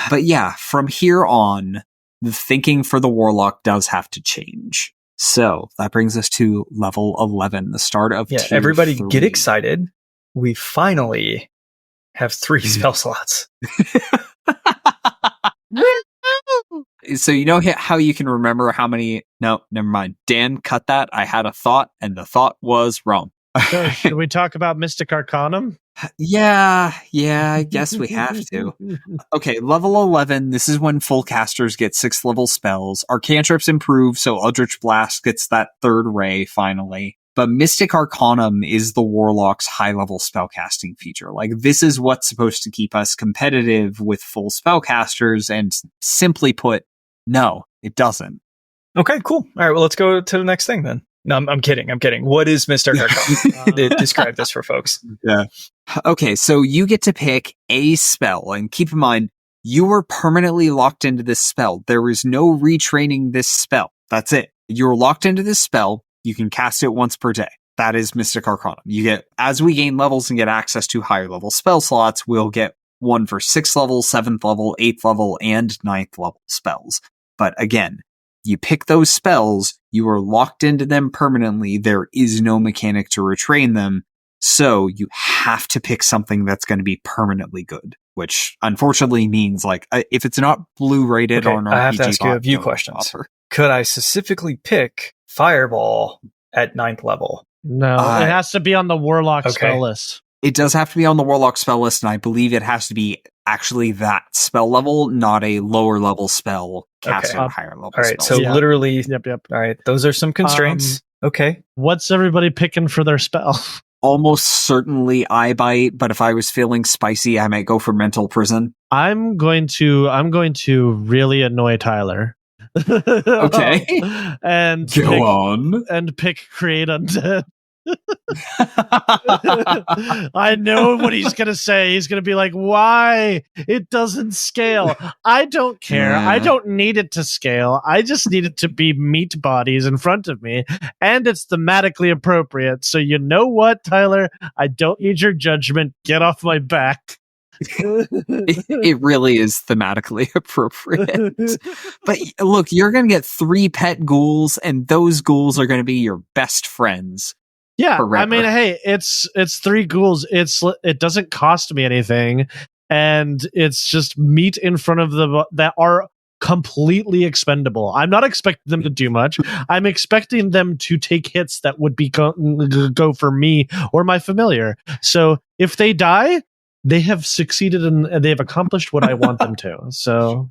Speaker 2: But yeah, from here on, the thinking for the Warlock does have to change. So that brings us to level 11, the start of tier
Speaker 1: everybody
Speaker 2: 3.
Speaker 1: get excited. We finally have 3 spell slots.
Speaker 2: So you know how you can remember how many... No, never mind. Dan, cut that. I had a thought, and the thought was wrong.
Speaker 3: So, should we talk about Mystic Arcanum?
Speaker 2: Yeah, I guess we have to. Okay, level 11, this is when full casters get 6th level spells. Our cantrips improve, so Eldritch Blast gets that 3rd ray, finally. But Mystic Arcanum is the Warlock's high-level spellcasting feature. Like, this is what's supposed to keep us competitive with full spellcasters, and simply put, no, it doesn't.
Speaker 1: Okay, cool. All right, well, let's go to the next thing then. No, I'm kidding. What is Mr. Arcanum? Describe this for folks.
Speaker 2: Yeah. Okay, so you get to pick a spell, and keep in mind, you are permanently locked into this spell. There is no retraining this spell. That's it. You're locked into this spell. You can cast it once per day. That is Mystic Arcanum. You get, as we gain levels and get access to higher level spell slots, we'll get one for 6th level, 7th level, 8th level, and 9th level spells. But again, you pick those spells, you are locked into them permanently. There is no mechanic to retrain them. So you have to pick something that's going to be permanently good, which unfortunately means, like, if it's not blue rated on RPG,
Speaker 1: I have to ask you a few questions. Could I specifically pick Fireball at 9th level?
Speaker 3: No, it has to be on the Warlock spell list.
Speaker 2: It does have to be on the Warlock spell list, and I believe it has to be actually that spell level, not a lower level spell cast at a higher level.
Speaker 1: All right,
Speaker 2: spell.
Speaker 1: so literally,
Speaker 3: Yep.
Speaker 1: All right, those are some constraints. Okay.
Speaker 3: What's everybody picking for their spell?
Speaker 2: Almost certainly Eye Bite, but if I was feeling spicy, I might go for Mental Prison.
Speaker 3: I'm going to really annoy Tyler.
Speaker 2: Okay.
Speaker 3: And pick Create Undead. I know what he's going to say. He's going to be like, why? It doesn't scale. I don't care.
Speaker 2: Yeah.
Speaker 3: I don't need it to scale. I just need it to be meat bodies in front of me. And it's thematically appropriate. So you know what, Tyler? I don't need your judgment. Get off my back.
Speaker 2: It really is thematically appropriate. But look, you're going to get 3 pet ghouls, and those ghouls are going to be your best friends.
Speaker 3: Yeah,
Speaker 2: forever.
Speaker 3: I mean, hey, it's 3 ghouls. It doesn't cost me anything, and it's just meat in front of them that are completely expendable. I'm not expecting them to do much. I'm expecting them to take hits that would be go for me or my familiar. So if they die, they have succeeded and they have accomplished what I want them to. So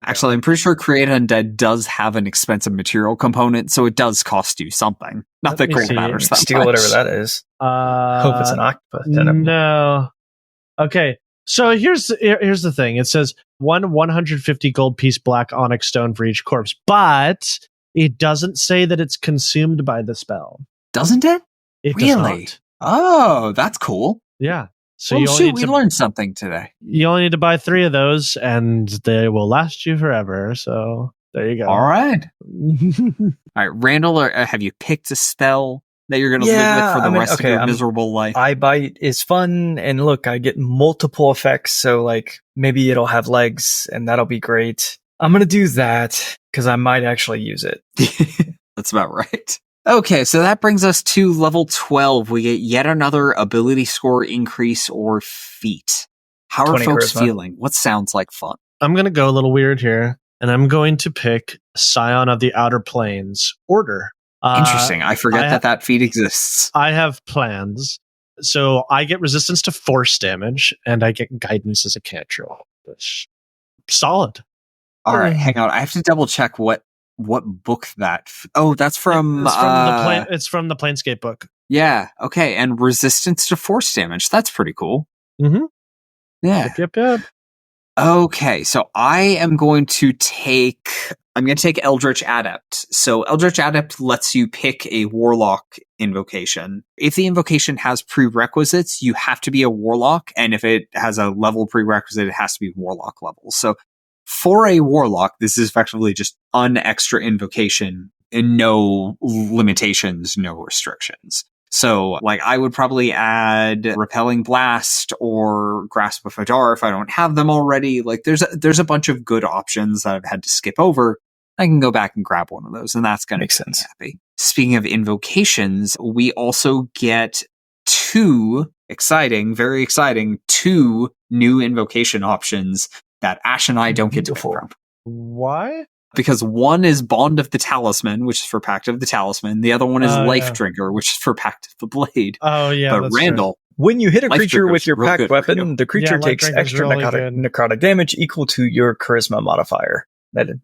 Speaker 2: actually, I'm pretty sure Create Undead does have an expensive material component, so it does cost you something. Not that gold matters that
Speaker 1: Steal
Speaker 2: much.
Speaker 1: whatever that is. Hope it's an octopus.
Speaker 3: No. Okay. So here's the thing. It says 150 gold piece black onyx stone for each corpse, but it doesn't say that it's consumed by the spell.
Speaker 2: Doesn't it?
Speaker 3: It
Speaker 2: really?
Speaker 3: does not.
Speaker 2: Oh, that's cool.
Speaker 3: Yeah. So
Speaker 2: we learned something today.
Speaker 3: You only need to buy 3 of those, and they will last you forever. So there you go.
Speaker 2: All right. All right, Randall, have you picked a spell that you're going to live with for the rest of your miserable life?
Speaker 1: I Bite is fun, and look, I get multiple effects, so like maybe it'll have legs, and that'll be great. I'm going to do that because I might actually use it.
Speaker 2: That's about right. Okay, so that brings us to level 12. We get yet another ability score increase or feat. How are folks feeling? What sounds like fun?
Speaker 3: I'm going to go a little weird here, and I'm going to pick Scion of the Outer Planes Order.
Speaker 2: Interesting. I forget that feat exists.
Speaker 3: I have plans. So I get resistance to force damage, and I get guidance as a cantrip. Solid.
Speaker 2: All right, hang on. I have to double check what book that. That's from.
Speaker 3: It's from the Planescape book.
Speaker 2: Yeah. Okay, and resistance to force damage. That's pretty cool.
Speaker 3: Mm-hmm.
Speaker 2: Yeah.
Speaker 3: Yep.
Speaker 2: Okay, so I am going to take Eldritch Adept. So Eldritch Adept lets you pick a Warlock invocation. If the invocation has prerequisites, you have to be a Warlock, and if it has a level prerequisite, it has to be Warlock level. So for a Warlock, this is effectively just an extra invocation and no limitations, no restrictions. So, like, I would probably add Repelling Blast or Grasp of Hadar if I don't have them already. Like, there's a bunch of good options that I've had to skip over. I can go back and grab one of those, and that's going to make sense. Happy. Speaking of invocations, we also get 2 very exciting, 2 new invocation options that Ash and I don't get to pick from.
Speaker 3: Why?
Speaker 2: Because one is Bond of the Talisman, which is for Pact of the Talisman. The other one is Life Drinker, which is for Pact of the Blade.
Speaker 3: Oh, yeah.
Speaker 2: But Randall,
Speaker 1: when you hit a creature with your pact weapon, the creature takes extra necrotic damage equal to your charisma modifier.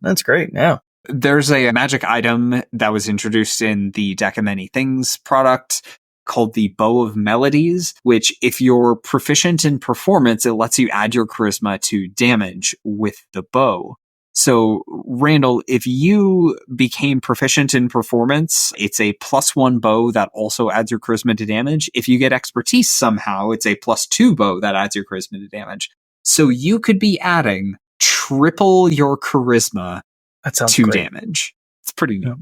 Speaker 1: That's great. Yeah.
Speaker 2: There's a magic item that was introduced in the Deck of Many Things product called the Bow of Melodies, which if you're proficient in performance, it lets you add your charisma to damage with the bow. So, Randall, if you became proficient in performance, it's a +1 bow that also adds your charisma to damage. If you get expertise somehow, it's a +2 bow that adds your charisma to damage. So you could be adding triple your charisma to damage. It's pretty neat.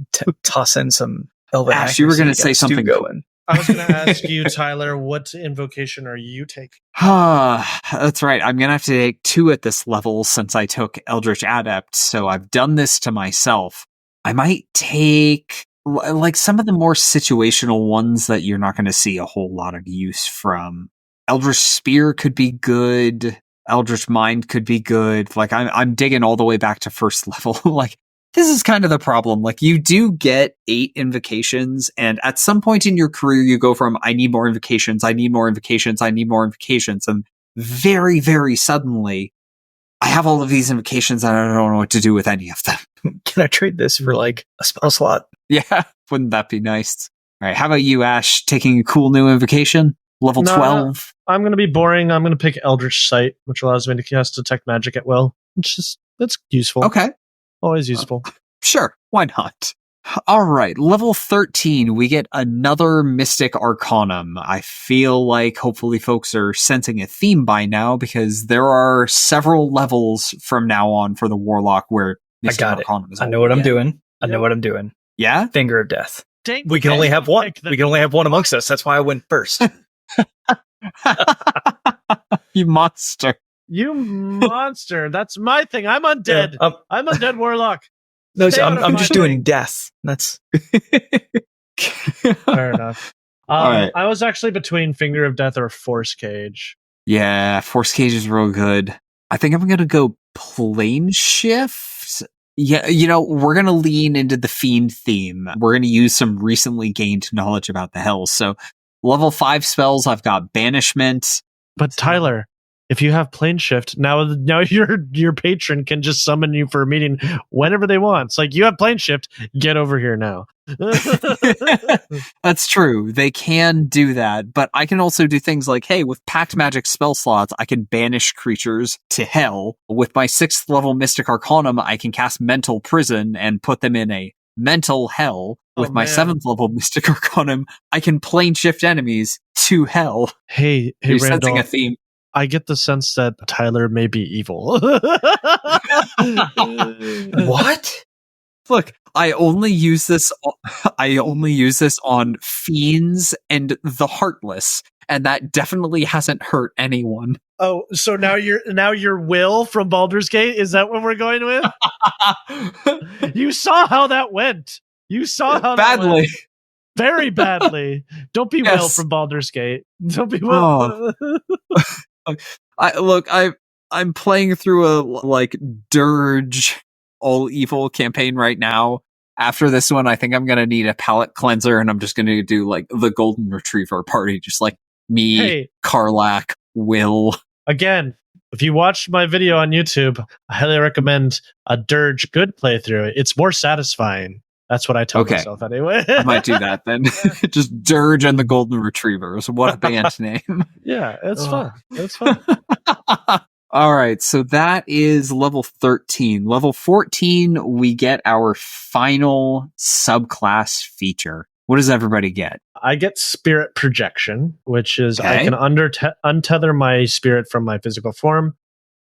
Speaker 1: Toss in some Elven
Speaker 2: Ash, you were going to say something
Speaker 1: going.
Speaker 3: I was going to ask you, Tyler, what invocation are you taking?
Speaker 2: That's right. I'm going to have to take 2 at this level since I took Eldritch Adept, so I've done this to myself. I might take like some of the more situational ones that you're not going to see a whole lot of use from. Eldritch Spear could be good. Eldritch Mind could be good. Like I'm digging all the way back to first level. Like, this is kind of the problem. Like, you do get 8 invocations, and at some point in your career, you go from, I need more invocations, I need more invocations, I need more invocations, and very, very suddenly, I have all of these invocations and I don't know what to do with any of them.
Speaker 1: Can I trade this for, like, a spell slot?
Speaker 2: Yeah, wouldn't that be nice? All right, how about you, Ash, taking a cool new invocation? Level 12?
Speaker 3: I'm going to be boring. I'm going to pick Eldritch Sight, which allows me to cast Detect Magic at will. That's useful.
Speaker 2: Okay.
Speaker 3: Always useful.
Speaker 2: Sure, why not? All right, level 13, we get another Mystic Arcanum. I feel like hopefully folks are sensing a theme by now because there are several levels from now on for the Warlock where Mystic Arcanum is.
Speaker 1: I know what I'm doing. I know what I'm doing.
Speaker 2: Yeah?
Speaker 1: Finger of Death. We can only have one. We can only have one amongst us. That's why I went first.
Speaker 2: You monster.
Speaker 3: You monster. That's my thing. I'm undead. Yeah, I'm undead Warlock.
Speaker 1: No, so I'm just doing death. That's
Speaker 3: fair enough. Right. I was actually between Finger of Death or Force Cage.
Speaker 2: Yeah, Force Cage is real good. I think I'm going to go Plane Shift. Yeah, we're going to lean into the Fiend theme. We're going to use some recently gained knowledge about the Hells. So, level 5 spells, I've got Banishment.
Speaker 3: But Tyler, if you have plane shift, now your patron can just summon you for a meeting whenever they want. It's like, you have plane shift, get over here now.
Speaker 2: That's true. They can do that, but I can also do things like, hey, with Pact Magic spell slots, I can banish creatures to hell. With my 6th level Mystic Arcanum, I can cast Mental Prison and put them in a mental hell. With my 7th level Mystic Arcanum, I can plane shift enemies to hell.
Speaker 3: Hey,
Speaker 2: You're
Speaker 3: Randall,
Speaker 2: sensing a theme.
Speaker 3: I get the sense that Tyler may be evil.
Speaker 1: What?
Speaker 2: Look, I only use this on fiends and the heartless, and that definitely hasn't hurt anyone.
Speaker 3: Oh, so now your Will from Baldur's Gate, is that what we're going with? You saw how that went. You saw how
Speaker 2: badly.
Speaker 3: That went. Very badly. Don't be Will from Baldur's Gate. Don't be Will.
Speaker 2: I'm playing through a dirge all evil campaign right now. After this one, I think I'm gonna need a palate cleanser, and I'm just gonna do the Golden Retriever party, just like me, Karlach, Will.
Speaker 3: Again, if you watched my video on YouTube, I highly recommend a dirge good playthrough. It's more satisfying. That's what I tell myself anyway.
Speaker 2: I might do that then. Just Dirge and the Golden Retrievers. What a band name.
Speaker 3: Yeah, it's fun. It's fun.
Speaker 2: All right, so that is level 13. Level 14, we get our final subclass feature. What does everybody get?
Speaker 3: I get Spirit Projection, which is I can untether my spirit from my physical form.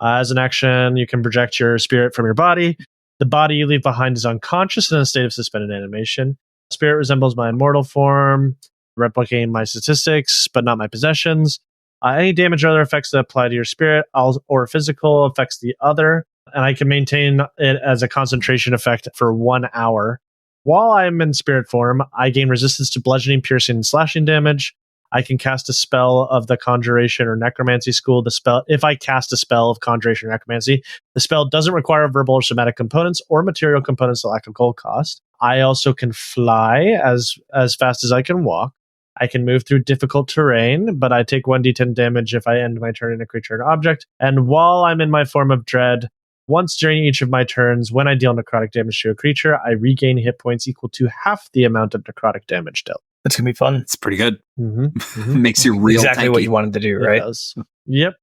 Speaker 3: As an action, you can project your spirit from your body. The body you leave behind is unconscious and in a state of suspended animation. Spirit resembles my immortal form, replicating my statistics, but not my possessions. Any damage or other effects that apply to your spirit or physical affects the other, and I can maintain it as a concentration effect for 1 hour. While I'm in spirit form, I gain resistance to bludgeoning, piercing, and slashing damage. I can cast a spell of the Conjuration or Necromancy school. If I cast a spell of Conjuration or Necromancy, the spell doesn't require verbal or somatic components or material components that lack a gold cost. I also can fly as fast as I can walk. I can move through difficult terrain, but I take 1d10 damage if I end my turn in a creature or object. And while I'm in my form of dread, once during each of my turns, when I deal necrotic damage to a creature, I regain hit points equal to half the amount of necrotic damage dealt.
Speaker 1: That's going to be fun.
Speaker 2: It's pretty good.
Speaker 3: Mm-hmm.
Speaker 2: Makes you real
Speaker 1: exactly
Speaker 2: tanky.
Speaker 1: what you wanted to do, right?
Speaker 3: It does. Yep.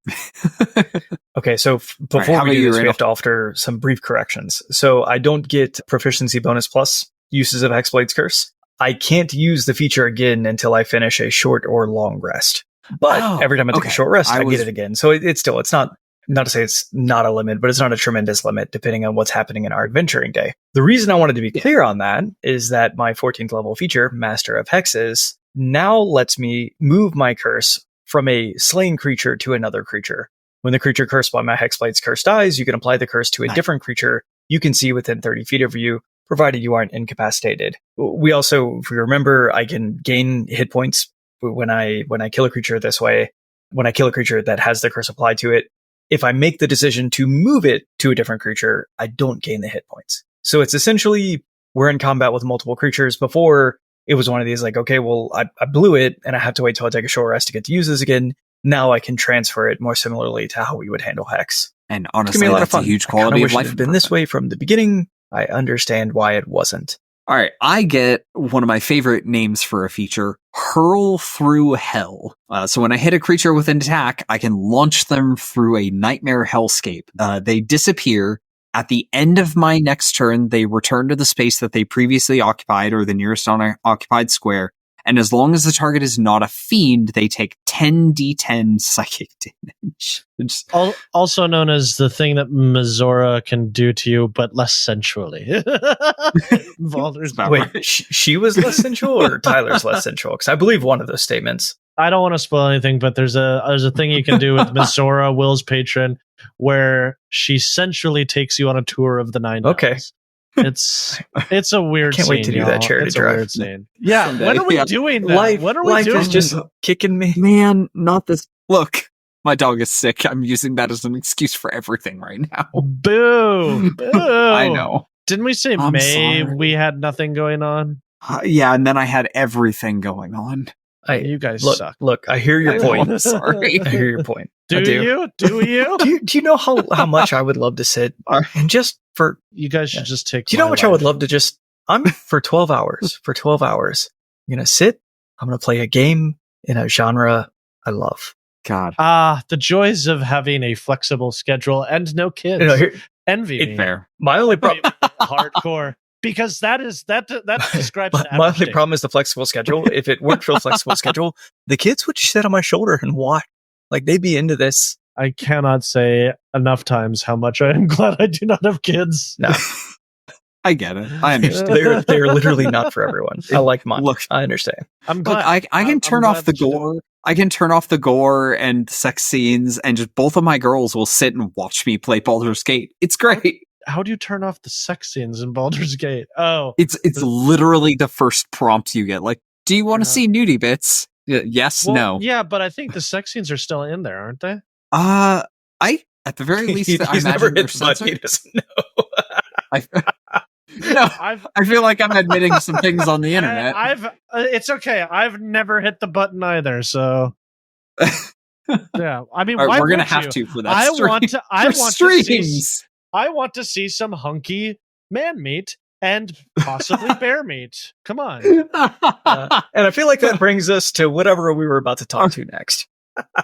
Speaker 1: Okay, so before we do this, we have to offer some brief corrections. So I don't get proficiency bonus plus uses of Hexblade's Curse. I can't use the feature again until I finish a short or long rest. But every time I take a short rest, I get it again. So it's not to say it's not a limit, but it's not a tremendous limit depending on what's happening in our adventuring day. The reason I wanted to be clear on that is that my 14th level feature, Master of Hexes, now lets me move my curse from a slain creature to another creature. When the creature cursed by my Hexblade's Curse dies, you can apply the curse to a different creature you can see within 30 feet of you, provided you aren't incapacitated. We also, if we remember, I can gain hit points when I kill a creature this way. When I kill a creature that has the curse applied to it, if I make the decision to move it to a different creature, I don't gain the hit points. So it's essentially, we're in combat with multiple creatures. Before, it was one of these okay, well, I blew it and I have to wait till I take a short rest to get to use this again. Now I can transfer it more similarly to how we would handle Hex.
Speaker 2: And honestly, that's a huge quality of life.
Speaker 1: It had been this way from the beginning. I understand why it wasn't.
Speaker 2: All right, I get one of my favorite names for a feature, Hurl Through Hell. So when I hit a creature with an attack, I can launch them through a nightmare hellscape. They disappear. At the end of my next turn, they return to the space that they previously occupied or the nearest unoccupied square. And as long as the target is not a fiend, they take 10d10 psychic damage.
Speaker 3: Also known as the thing that Mizora can do to you, but less sensually.
Speaker 1: Wait, she was less sensual or Tyler's less sensual? Because I believe one of those statements.
Speaker 3: I don't want to spoil anything, but there's a thing you can do with Mizora, Will's patron, where she sensually takes you on a tour of the 9
Speaker 1: Okay.
Speaker 3: Hells. It's a weird scene.
Speaker 1: Can't wait to do that charity drive.
Speaker 3: A weird scene. Yeah, someday. When are we doing that? When are we doing
Speaker 1: is just kicking me.
Speaker 2: Man, not this. Look, my dog is sick. I'm using that as an excuse for everything right now.
Speaker 3: Boo! Boo!
Speaker 2: I know.
Speaker 3: Didn't we say we had nothing going on?
Speaker 2: Yeah, and then I had everything going on.
Speaker 3: You guys suck.
Speaker 1: Look, I hear your point.
Speaker 2: Sorry.
Speaker 1: I hear your point.
Speaker 3: Do you?
Speaker 1: do you know how much I would love to sit and just for
Speaker 3: you guys should just take.
Speaker 1: Do you know how much I would love to just? I'm for 12 hours. For 12 hours, I'm gonna sit. I'm gonna play a game in a genre I love.
Speaker 2: God,
Speaker 3: the joys of having a flexible schedule and no kids. Envy me.
Speaker 2: Fair.
Speaker 1: My only problem,
Speaker 3: hardcore, because that describes.
Speaker 1: My only problem is the flexible schedule. If it weren't for the flexible schedule, the kids would just sit on my shoulder and watch. Like they'd be into this.
Speaker 3: I cannot say enough times how much I am glad I do not have kids.
Speaker 1: No.
Speaker 2: I get it. I understand.
Speaker 1: They're literally not for everyone. I like mine.
Speaker 2: Look,
Speaker 1: I understand.
Speaker 3: I'm glad.
Speaker 2: Look, I can turn off the gore. I can turn off the gore and sex scenes, and just both of my girls will sit and watch me play Baldur's Gate. It's great.
Speaker 3: How do you turn off the sex scenes in Baldur's Gate? Oh,
Speaker 2: it's literally the first prompt you get. Like, do you want to see nudie bits? Yes,
Speaker 3: well,
Speaker 2: no.
Speaker 3: Yeah, but I think the sex scenes are still in there, aren't they?
Speaker 2: I at the very least,
Speaker 1: he's
Speaker 2: I
Speaker 1: never
Speaker 2: imagine
Speaker 1: hit the button. He doesn't know.
Speaker 2: No, I feel like I'm admitting some things on the internet.
Speaker 3: It's okay. I've never hit the button either. So, yeah. I mean,
Speaker 2: we're gonna have to for that.
Speaker 3: I want to see some hunky man meat and possibly bear meat. Come on.
Speaker 1: And I feel like that brings us to whatever we were about to talk to next.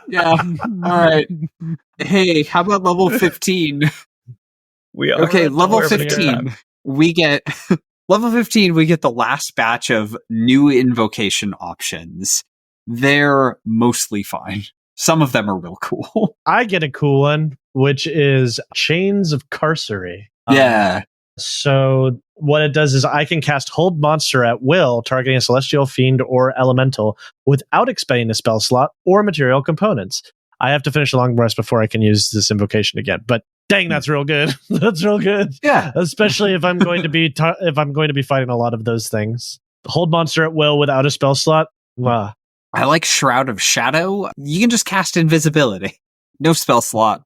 Speaker 2: Yeah. All right. Hey, how about level 15? Okay, level 15. We get level 15. We get the last batch of new invocation options. They're mostly fine. Some of them are real cool.
Speaker 3: I get a cool one, which is Chains of Carcery.
Speaker 2: Yeah.
Speaker 3: So what it does is I can cast Hold Monster at will, targeting a celestial, fiend, or elemental without expending a spell slot or material components. I have to finish a long rest before I can use this invocation again. But dang, that's real good. That's real good.
Speaker 2: Yeah,
Speaker 3: especially if I'm going to be fighting a lot of those things. Hold Monster at will without a spell slot. Wow.
Speaker 2: I like Shroud of Shadow. You can just cast invisibility. No spell slot.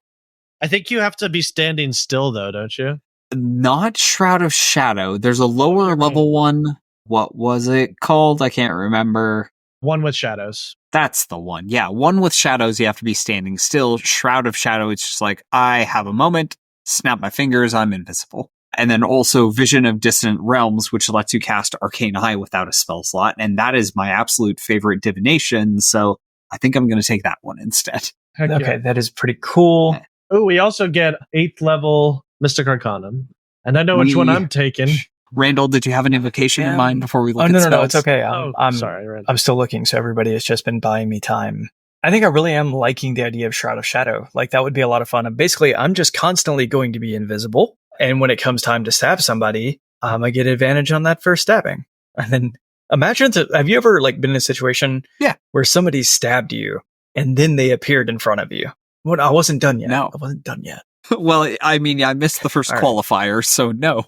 Speaker 3: I think you have to be standing still, though, don't you?
Speaker 2: Not Shroud of Shadow. There's a lower level one. What was it called? I can't remember.
Speaker 3: One with shadows.
Speaker 2: That's the one. Yeah, one with shadows, you have to be standing still. Shroud of Shadow, it's just like, I have a moment, snap my fingers, I'm invisible. And then also Vision of Distant Realms, which lets you cast Arcane Eye without a spell slot. And that is my absolute favorite divination, so I think I'm going to take that one instead.
Speaker 1: Heck okay, that is pretty cool.
Speaker 3: Yeah. Oh, we also get 8th level Mystic Arcanum. And I know which one I'm taking.
Speaker 2: Randall, did you have an invocation in mind before we look at spells?
Speaker 1: No, it's okay. I'm
Speaker 3: sorry, Randall.
Speaker 1: I'm still looking, so everybody has just been buying me time. I think I really am liking the idea of Shroud of Shadow. Like, that would be a lot of fun. Basically, I'm just constantly going to be invisible, and when it comes time to stab somebody, I get advantage on that first stabbing. And then imagine, have you ever been in a situation where somebody stabbed you, and then they appeared in front of you? What? I wasn't done yet.
Speaker 2: No.
Speaker 1: I wasn't done yet.
Speaker 2: Well, I mean, I missed the first qualifier, so no.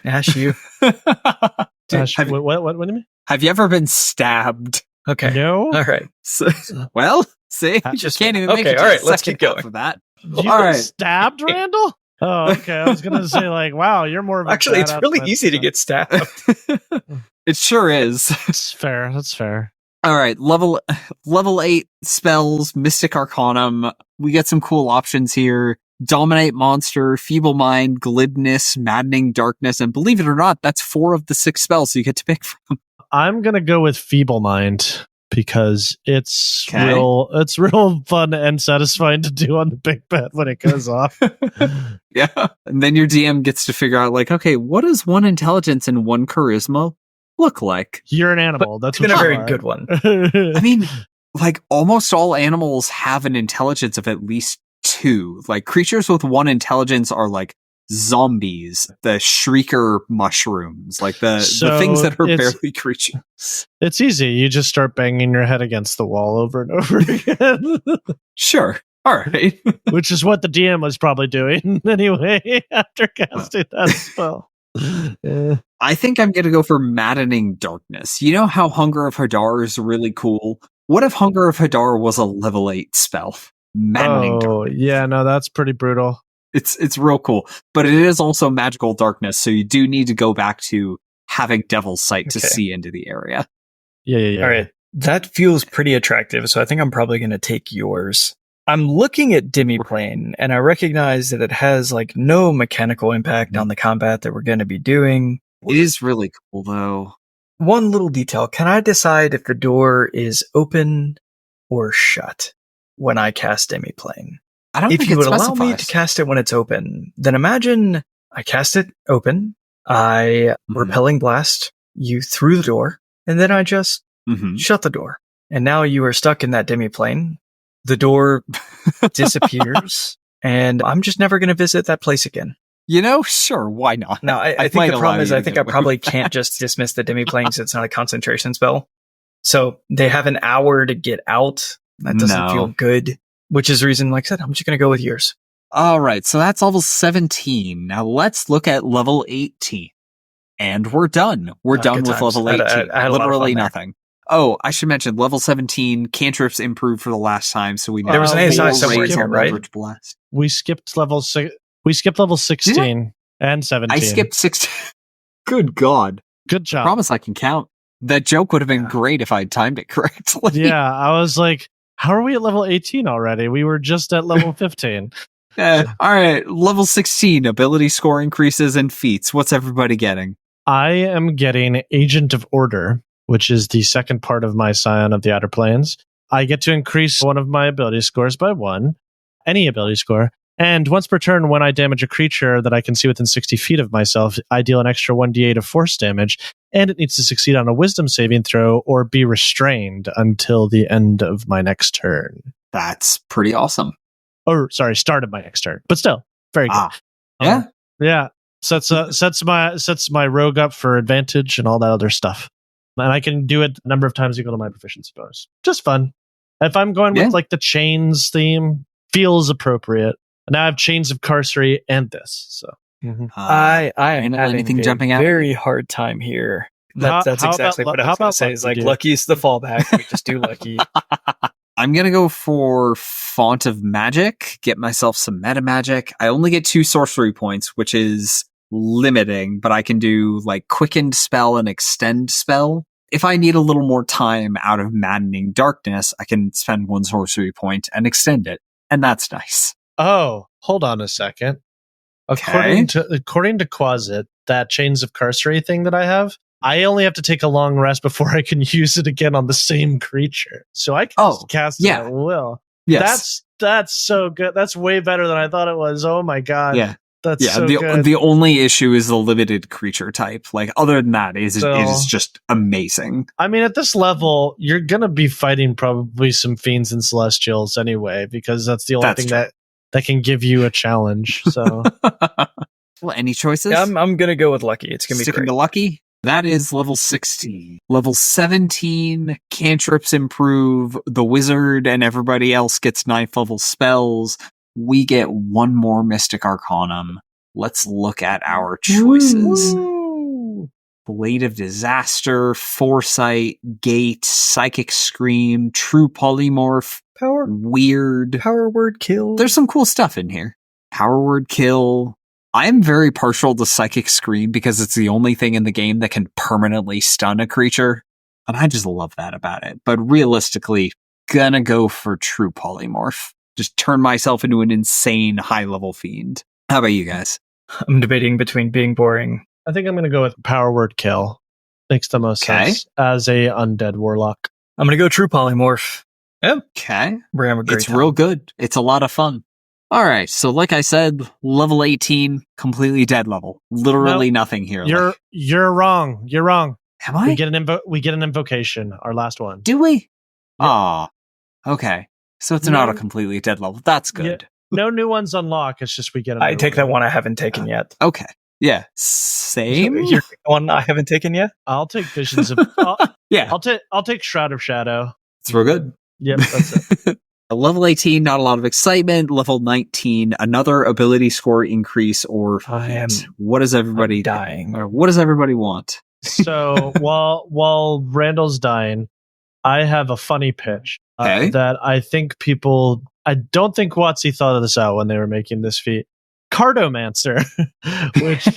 Speaker 1: Ash, you.
Speaker 3: Ash, what do you mean?
Speaker 2: Have you ever been stabbed?
Speaker 1: Okay.
Speaker 3: No.
Speaker 1: All right.
Speaker 2: So, well, see, you just can't even make it.
Speaker 1: All right, let's keep going.
Speaker 2: For that.
Speaker 3: You were stabbed, Randall? Oh, okay. I was going to say, wow, you're more of a
Speaker 1: Actually, it's really easy to get stabbed.
Speaker 2: It sure is.
Speaker 3: That's fair. That's fair.
Speaker 2: All right, level 8 spells, Mystic Arcanum. We get some cool options here. Dominate Monster, Feeble Mind, Glibness, Maddening Darkness, and believe it or not, that's 4 of the 6 spells you get to pick from. I'm
Speaker 3: going to go with Feeble Mind because it's real fun and satisfying to do on the big bet when it goes off.
Speaker 2: Yeah. And then your DM gets to figure out, okay, what does 1 intelligence and 1 charisma look like?
Speaker 3: You're an animal. That's
Speaker 1: been a very good one.
Speaker 2: I mean, almost all animals have an intelligence of at least 2. Creatures with 1 intelligence are zombies, the shrieker mushrooms, the things that are barely creatures.
Speaker 3: It's easy. You just start banging your head against the wall over and over again.
Speaker 2: Sure. All right.
Speaker 3: Which is what the DM was probably doing anyway after casting that spell.
Speaker 2: I think I'm going to go for Maddening Darkness. You know how Hunger of Hadar is really cool? What if Hunger of Hadar was a level 8 spell? Maddening Darkness.
Speaker 3: Yeah, no, that's pretty brutal.
Speaker 2: It's real cool, but it is also magical darkness, so you do need to go back to having Devil's Sight to see into the area.
Speaker 3: Yeah.
Speaker 1: All right, that feels pretty attractive, so I think I'm probably going to take yours. I'm looking at Demiplane, and I recognize that it has like no mechanical impact on the combat that we're going to be doing.
Speaker 2: It is really cool, though.
Speaker 1: One little detail. Can I decide if the door is open or shut when I cast Demiplane?
Speaker 2: I don't
Speaker 1: If
Speaker 2: think
Speaker 1: you
Speaker 2: it
Speaker 1: would allow
Speaker 2: specifies.
Speaker 1: me to cast it when it's open, then imagine I cast it open, I repelling blast you through the door, and then I just shut the door. And now you are stuck in that Demiplane. The door disappears, and I'm just never going to visit that place again.
Speaker 2: Sure, why not?
Speaker 1: Now, I think the problem is I think I probably can't just dismiss the Demiplane since it's not a concentration spell. So they have an hour to get out. That doesn't feel good, which is the reason, like I said, I'm just going to go with yours.
Speaker 2: All right, so that's level 17. Now let's look at level 18. And we're done. We're done with
Speaker 1: times.
Speaker 2: level 18.
Speaker 1: I had a lot of
Speaker 2: Literally
Speaker 1: fun there.
Speaker 2: nothing. Oh, I should mention, level 17, cantrips improved for the last time, so we
Speaker 1: There was an
Speaker 3: ASI
Speaker 2: will
Speaker 3: somewhere
Speaker 2: raise
Speaker 1: here,
Speaker 2: our
Speaker 1: right?
Speaker 2: leverage blast.
Speaker 3: We skipped level 16 and 17.
Speaker 2: I skipped 16. Good God.
Speaker 3: Good
Speaker 2: I
Speaker 3: job.
Speaker 2: promise I can count. That joke would have been great if I had timed it correctly.
Speaker 3: Yeah, I was like, how are we at level 18 already? We were just at level 15.
Speaker 2: All right, level 16, ability score increases and feats. What's everybody getting?
Speaker 3: I am getting Agent of Order, which is the second part of my Scion of the Outer Planes. I get to increase one of my ability scores by 1, any ability score. And once per turn, when I damage a creature that I can see within 60 feet of myself, I deal an extra 1d8 of force damage, and it needs to succeed on a wisdom saving throw or be restrained until the end of my next turn.
Speaker 2: That's pretty awesome.
Speaker 3: Or, sorry, start of my next turn. But still, very good.
Speaker 2: Yeah.
Speaker 3: Yeah. Sets my rogue up for advantage and all that other stuff. And I can do it a number of times equal to my proficiency bonus. Just fun. If I'm going with like the chains theme, feels appropriate. And now I have Chains of Carcery and this. So
Speaker 1: I am having
Speaker 2: anything
Speaker 1: a
Speaker 2: jumping out?
Speaker 1: very hard time here. That's
Speaker 3: How
Speaker 1: exactly
Speaker 3: about
Speaker 1: what I
Speaker 3: how
Speaker 1: was going to
Speaker 3: about
Speaker 1: say. Is like
Speaker 3: Lucky, dude?
Speaker 1: Lucky's the fallback. We just do Lucky.
Speaker 2: I'm going to go for Font of Magic, get myself some meta magic. I only get 2 sorcery points, which is limiting, but I can do like Quickened Spell and Extend Spell. If I need a little more time out of Maddening Darkness, I can spend 1 sorcery point and extend it. And that's nice.
Speaker 3: Oh, hold on a second. According to Quasit, that Chains of Carcery thing that I have, I only have to take a long rest before I can use it again on the same creature. So I can just cast it at will.
Speaker 2: Yes.
Speaker 3: That's so good. That's way better than I thought it was. Oh my god.
Speaker 2: Yeah.
Speaker 3: That's so good.
Speaker 2: The only issue is the limited creature type. Like, other than that, it is just amazing.
Speaker 3: I mean, at this level, you're gonna be fighting probably some fiends and celestials anyway, because that's the only thing that can give you a challenge. So,
Speaker 2: well, any choices?
Speaker 1: Yeah, I'm gonna go with Lucky. It's gonna be
Speaker 2: Sticking
Speaker 1: great.
Speaker 2: to Lucky. That is level 16. Level 17, cantrips improve. The wizard and everybody else gets 9th level spells. We get 1 more Mystic Arcanum. Let's look at our choices.
Speaker 1: Woo!
Speaker 2: Blade of Disaster, Foresight, Gate, Psychic Scream, True Polymorph,
Speaker 1: Power word kill.
Speaker 2: There's some cool stuff in here. Power word kill. I am very partial to Psychic Scream because it's the only thing in the game that can permanently stun a creature. And I just love that about it. But realistically, gonna go for True Polymorph. Just turn myself into an insane high-level fiend. How about you guys?
Speaker 1: I'm debating between being boring.
Speaker 3: I think I'm gonna go with Power Word Kill. Makes the most sense as a undead warlock.
Speaker 1: I'm gonna go True Polymorph. Yep.
Speaker 2: Okay.
Speaker 1: We're having a great
Speaker 2: It's
Speaker 1: time.
Speaker 2: real good. It's a lot of fun. All right. So like I said, level 18, completely dead level. Literally nothing here.
Speaker 3: You're wrong. You're wrong.
Speaker 2: Am I?
Speaker 3: We get an invocation, our last one.
Speaker 2: Do we?
Speaker 3: Yeah.
Speaker 2: Ah. Okay. So it's not a completely dead level. That's good.
Speaker 3: Yeah. No new ones unlock. It's just we get.
Speaker 1: I take that one I haven't taken yet.
Speaker 2: Okay. Yeah. Same.
Speaker 1: You're the one I haven't taken yet.
Speaker 3: I'll take Visions of.
Speaker 2: Yeah.
Speaker 3: I'll take Shroud of Shadow.
Speaker 2: It's real good.
Speaker 3: Yep. That's it.
Speaker 2: Level 18, not a lot of excitement. Level 19, another ability score increase or what does everybody
Speaker 1: dying?
Speaker 2: Or what does everybody want?
Speaker 3: So while Randall's dying, I have a funny pitch that I think people. I don't think WotC thought of this out when they were making this feat. Cardomancer, which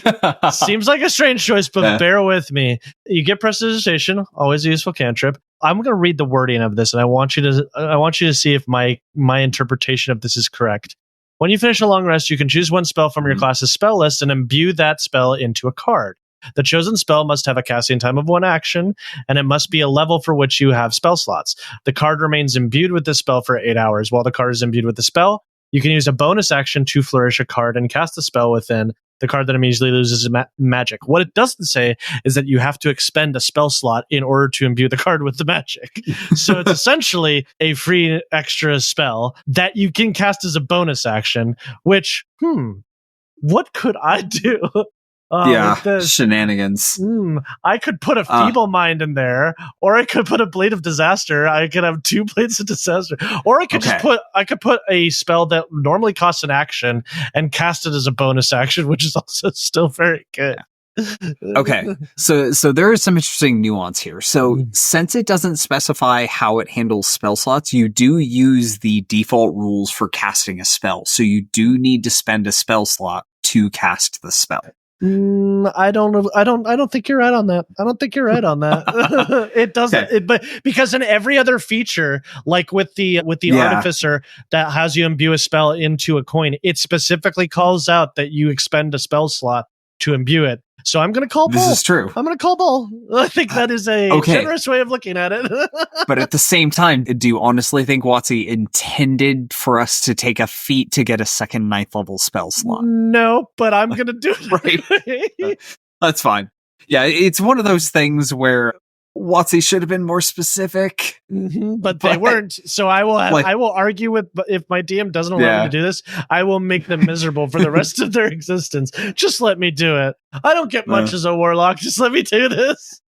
Speaker 3: seems like a strange choice, but bear with me. You get prestidigitation, always a useful cantrip. I'm going to read the wording of this, and I want you to see if my interpretation of this is correct. When you finish a long rest, you can choose one spell from your class's spell list and imbue that spell into a card. The chosen spell must have a casting time of 1 action, and it must be a level for which you have spell slots. The card remains imbued with the spell for 8 hours. While the card is imbued with the spell, you can use a bonus action to flourish a card and cast a spell within the card that immediately loses magic. What it doesn't say is that you have to expend a spell slot in order to imbue the card with the magic. So it's essentially a free extra spell that you can cast as a bonus action, which, what could I do?
Speaker 2: Shenanigans.
Speaker 3: I could put a Feeble Mind in there, or I could put a Blade of Disaster. I could have 2 Blades of Disaster, or I could put a spell that normally costs an action and cast it as a bonus action, which is also still very good.
Speaker 2: Okay, so there is some interesting nuance here. So since it doesn't specify how it handles spell slots, you do use the default rules for casting a spell. So you do need to spend a spell slot to cast the spell.
Speaker 3: I don't know. I don't think you're right on that. It doesn't, but because in every other feature, like with the artificer that has you imbue a spell into a coin, it specifically calls out that you expend a spell slot to imbue it. So I'm going to call bull.
Speaker 2: This is true.
Speaker 3: I'm going to call bull. I think that is a generous way of looking at it.
Speaker 2: But at the same time, do you honestly think WotC intended for us to take a feat to get a second 9th level spell slot?
Speaker 3: No, but I'm going to do it.
Speaker 2: Right. That's fine. Yeah, it's one of those things where WotC should have been more specific,
Speaker 3: but they weren't. So I will argue with, if my DM doesn't allow me to do this, I will make them miserable for the rest of their existence. Just let me do it. I don't get much as a warlock. Just let me do this.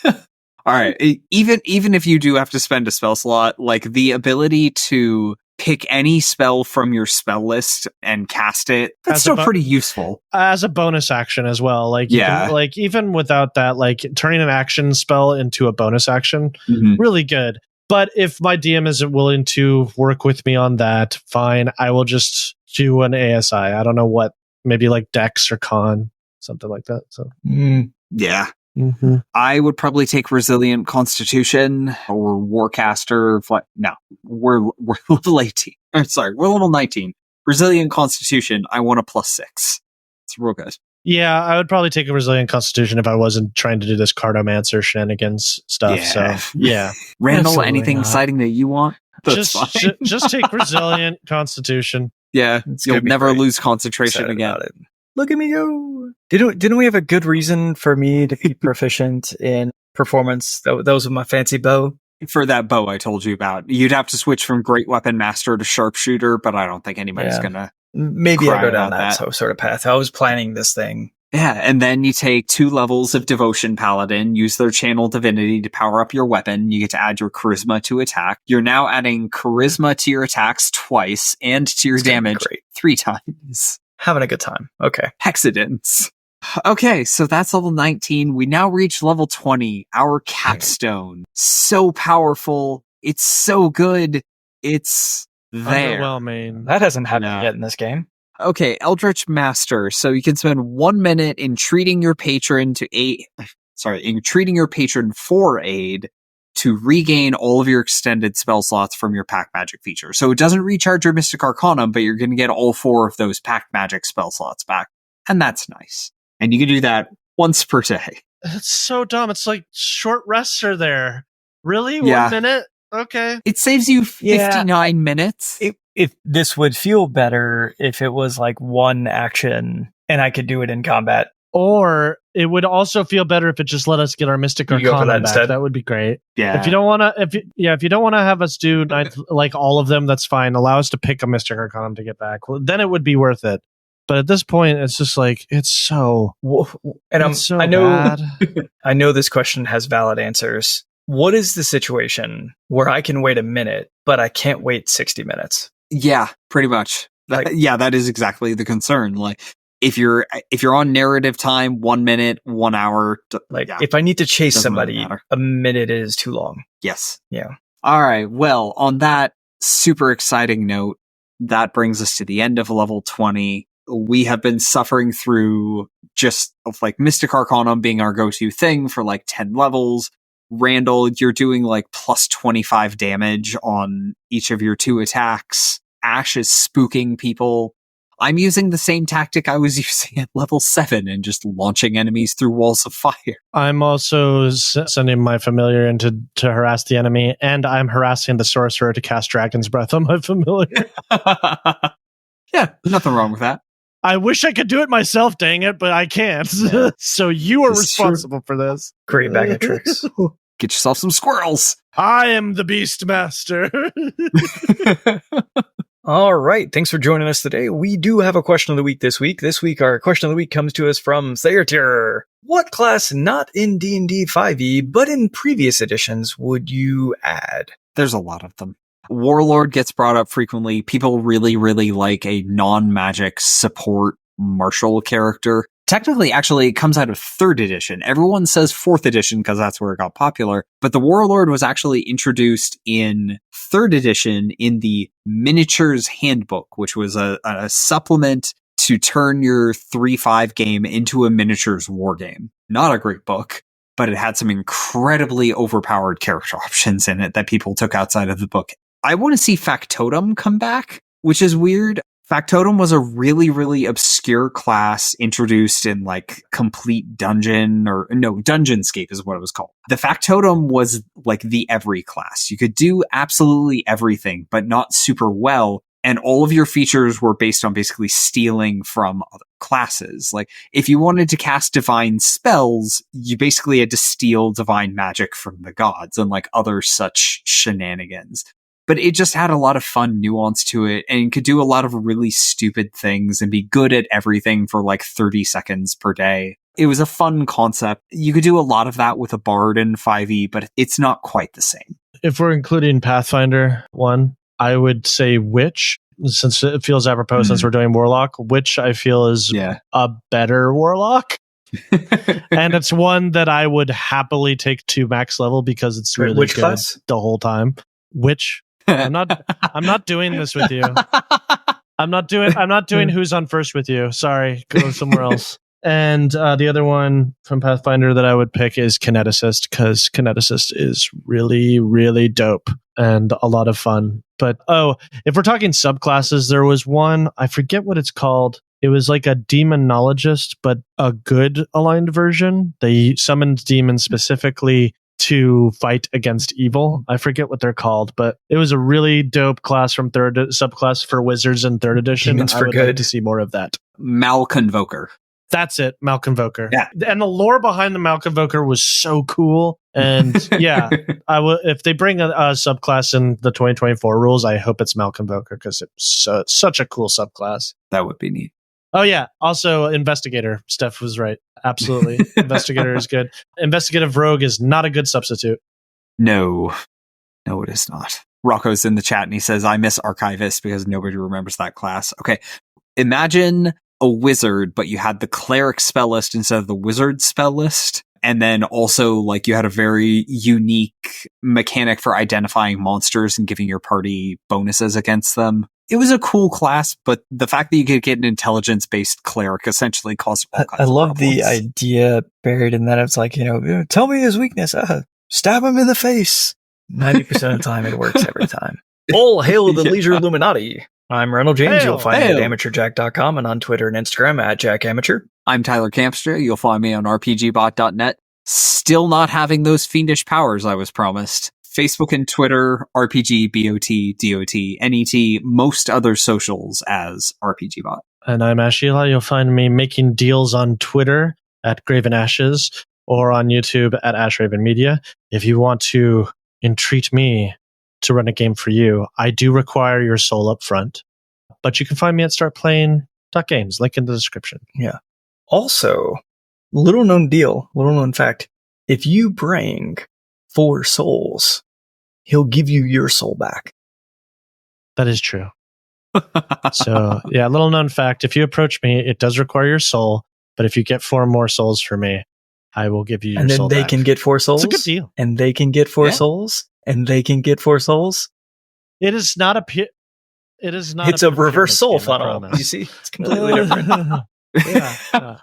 Speaker 2: All right. Even if you do have to spend a spell slot, like the ability to pick any spell from your spell list and cast it, that's still pretty useful
Speaker 3: as a bonus action as well. Like, even without that, like turning an action spell into a bonus action, really good. But if my DM isn't willing to work with me on that, fine. I will just do an ASI. I don't know what, maybe like Dex or Con, something like that. So,
Speaker 2: yeah. I would probably take Resilient Constitution or Warcaster. No, we're level 18. Sorry, we're level 19. Resilient Constitution, I want a +6. It's real good.
Speaker 3: Yeah, I would probably take a Resilient Constitution if I wasn't trying to do this Cardomancer shenanigans stuff.
Speaker 2: Yeah.
Speaker 3: So, yeah.
Speaker 2: Randall, anything exciting that you want?
Speaker 3: Just take Resilient Constitution.
Speaker 2: Yeah, you'll never lose concentration again.
Speaker 1: Look at me go. Didn't we have a good reason for me to be proficient in performance? That was with my fancy bow.
Speaker 2: For that bow I told you about. You'd have to switch from Great Weapon Master to Sharpshooter, but I don't think anybody's gonna.
Speaker 1: Maybe I go down that sort of path. I was planning this thing.
Speaker 2: Yeah, and then you take 2 levels of Devotion Paladin, use their Channel Divinity to power up your weapon. You get to add your Charisma to attack. You're now adding Charisma to your attacks twice and to your damage 3 times.
Speaker 1: Having a good time. Okay.
Speaker 2: Hexadence. Okay, so that's level 19. We now reach level 20, our capstone. So powerful. It's so good. It's there.
Speaker 3: Underwhelming.
Speaker 1: That hasn't happened yet in this game.
Speaker 2: Okay, Eldritch Master. So you can spend 1 minute in treating your patron for aid to regain all of your extended spell slots from your Pack Magic feature. So it doesn't recharge your Mystic Arcanum, but you're going to get all 4 of those Pack Magic spell slots back. And that's nice. And you can do that once per day.
Speaker 3: It's so dumb. It's like short rests are there. Really? 1 minute? Okay.
Speaker 2: It saves you 59 minutes.
Speaker 1: If this would feel better if it was like 1 action and I could do it in combat.
Speaker 3: Or it would also feel better if it just let us get our Mystic Arcana back. Instead? That would be great.
Speaker 2: Yeah.
Speaker 3: If you don't want to have us do like all of them, that's fine. Allow us to pick a Mystic Arcana to get back. Well, then it would be worth it. But at this point, it's just like it's so.
Speaker 1: And I know
Speaker 3: bad.
Speaker 1: I know this question has valid answers. What is the situation where I can wait a minute, but I can't wait 60 minutes?
Speaker 2: Yeah, pretty much. That is exactly the concern. Like. If you're on narrative time, 1 minute, 1 hour,
Speaker 1: if I need to chase somebody, a minute is too long.
Speaker 2: Yes.
Speaker 1: Yeah.
Speaker 2: All right. Well, on that super exciting note, that brings us to the end of level 20. we have been suffering through just like Mystic Arcanum being our go-to thing for like 10 levels. Randall, you're doing like plus 25 damage on each of your 2 attacks. Ash is spooking people. I'm using the same tactic I was using at level 7 and just launching enemies through walls of fire.
Speaker 3: I'm also sending my familiar in to harass the enemy, and I'm harassing the sorcerer to cast Dragon's Breath on my familiar.
Speaker 2: Yeah, nothing wrong with that.
Speaker 3: I wish I could do it myself, dang it, but I can't. Yeah. So you are responsible for this.
Speaker 1: Great bag of tricks.
Speaker 2: Get yourself some squirrels.
Speaker 3: I am the Beast Master.
Speaker 1: All right. Thanks for joining us today. We do have a question of the week this week. This week, our question of the week comes to us from Sayertir. What class not in D&D 5e, but in previous editions, would you add?
Speaker 2: There's a lot of them. Warlord gets brought up frequently. People really, really like a non-magic support martial character. Technically, actually, it comes out of 3rd edition. Everyone says 4th edition because that's where it got popular. But the Warlord was actually introduced in 3rd edition in the Miniatures Handbook, which was a supplement to turn your 3.5 game into a miniatures war game. Not a great book, but it had some incredibly overpowered character options in it that people took outside of the book. I want to see Factotum come back, which is weird. Factotum was a really, really obscure class introduced in like Complete Dungeon Dungeonscape is what it was called. The Factotum was like the every class. You could do absolutely everything, but not super well. And all of your features were based on basically stealing from other classes. Like if you wanted to cast divine spells, you basically had to steal divine magic from the gods and like other such shenanigans. But it just had a lot of fun nuance to it and could do a lot of really stupid things and be good at everything for like 30 seconds per day. It was a fun concept. You could do a lot of that with a bard in 5e, but it's not quite the same.
Speaker 3: If we're including Pathfinder 1, I would say Witch, since it feels apropos since we're doing Warlock. Witch, I feel, is a better Warlock. And it's one that I would happily take to max level because it's really
Speaker 1: Which
Speaker 3: good
Speaker 1: class?
Speaker 3: The whole time. Witch. I'm not doing this with you. I'm not doing who's on first with you. Sorry, go somewhere else. And the other one from Pathfinder that I would pick is Kineticist, because Kineticist is really, really dope and a lot of fun. But if we're talking subclasses, there was one, I forget what it's called. It was like a demonologist, but a good aligned version. They summoned demons specifically to fight against evil. I forget what they're called, but it was a really dope class from subclass for wizards in 3rd edition.
Speaker 1: Demons
Speaker 3: I
Speaker 1: for
Speaker 3: would
Speaker 1: good.
Speaker 3: like to see more of that.
Speaker 2: Malconvoker.
Speaker 3: That's it, Malconvoker.
Speaker 2: Yeah.
Speaker 3: And the lore behind the Malconvoker was so cool. And yeah, if they bring a subclass in the 2024 rules, I hope it's Malconvoker because it's such a cool subclass.
Speaker 2: That would be neat.
Speaker 3: Oh, yeah. Also, Investigator. Steph was right. Absolutely. Investigator is good. Investigative Rogue is not a good substitute.
Speaker 2: No, it is not. Rocco's in the chat and he says, I miss Archivist because nobody remembers that class. Okay. Imagine a wizard, but you had the cleric spell list instead of the wizard spell list. And then also, like, you had a very unique mechanic for identifying monsters and giving your party bonuses against them. It was a cool class, but the fact that you could get an intelligence-based cleric essentially caused all kinds
Speaker 1: I
Speaker 2: of
Speaker 1: love
Speaker 2: problems.
Speaker 1: the idea buried in that. It's like, tell me his weakness. Stab him in the face. 90% of the time, it works every time. All hail the Leisure Illuminati. I'm Ronald James. You'll find me at amateurjack.com and on Twitter and Instagram at jackamateur.
Speaker 2: I'm Tyler Campstra. You'll find me on RPGBOT.net. Still not having those fiendish powers I was promised. Facebook and Twitter, RPGBOT.Net, most other socials as RPGBot.
Speaker 3: And I'm Ashila. You'll find me making deals on Twitter at Graven Ashes or on YouTube at Ashraven Media. If you want to entreat me to run a game for you, I do require your soul up front. But you can find me at startplaying.games, link in the description.
Speaker 1: Yeah. Also, little known fact, if you bring 4 souls, he'll give you your soul back.
Speaker 3: That is true. So, yeah, little known fact. If you approach me, it does require your soul, but if you get 4 more souls for me, I will give you your soul back.
Speaker 1: And then they can get 4 souls.
Speaker 3: It's a good deal.
Speaker 1: And they can get 4 souls. And they can get 4 souls.
Speaker 3: It is not It is not.
Speaker 1: It's a reverse
Speaker 3: pyramid
Speaker 1: soul
Speaker 3: scheme, I
Speaker 1: funnel.
Speaker 3: promise.
Speaker 1: You see, it's completely different.
Speaker 3: Yeah.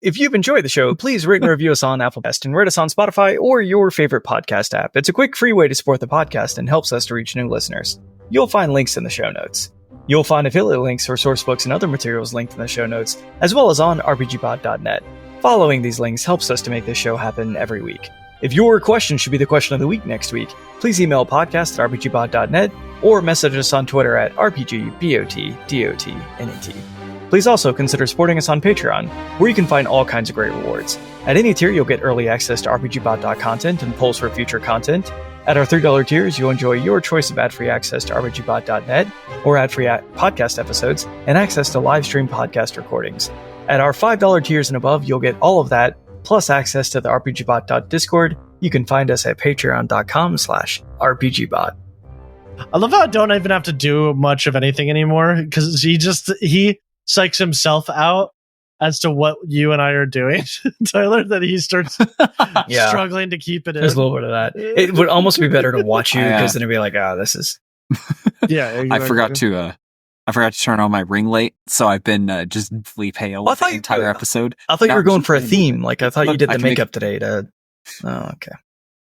Speaker 1: If you've enjoyed the show, please rate and review us on Apple Podcast and rate us on Spotify or your favorite podcast app. It's a quick, free way to support the podcast and helps us to reach new listeners. You'll find links in the show notes. You'll find affiliate links for source books and other materials linked in the show notes, as well as on RPGBOT.net. Following these links helps us to make this show happen every week. If your question should be the question of the week next week, please email podcast@RPGBOT.net or message us on Twitter at RPGBOT.net. Please also consider supporting us on Patreon, where you can find all kinds of great rewards. At any tier, you'll get early access to RPGBOT.content and polls for future content. At our $3 tiers, you'll enjoy your choice of ad-free access to RPGBOT.net or ad-free podcast episodes and access to live-stream podcast recordings. At our $5 tiers and above, you'll get all of that, plus access to the RPGBOT.Discord. You can find us at patreon.com/RPGBOT.
Speaker 3: I love how I don't even have to do much of anything anymore because he psychs himself out as to what you and I are doing, Tyler, that he starts struggling to keep it in.
Speaker 1: There's a little bit of that. It would almost be better to watch you because then it'd be like, this is...
Speaker 3: Yeah. Exactly.
Speaker 2: I forgot to turn on my ring light, so I've been just deathly pale the entire episode.
Speaker 1: I thought you were going for a theme. Like, I thought you did the makeup today to... Oh, okay.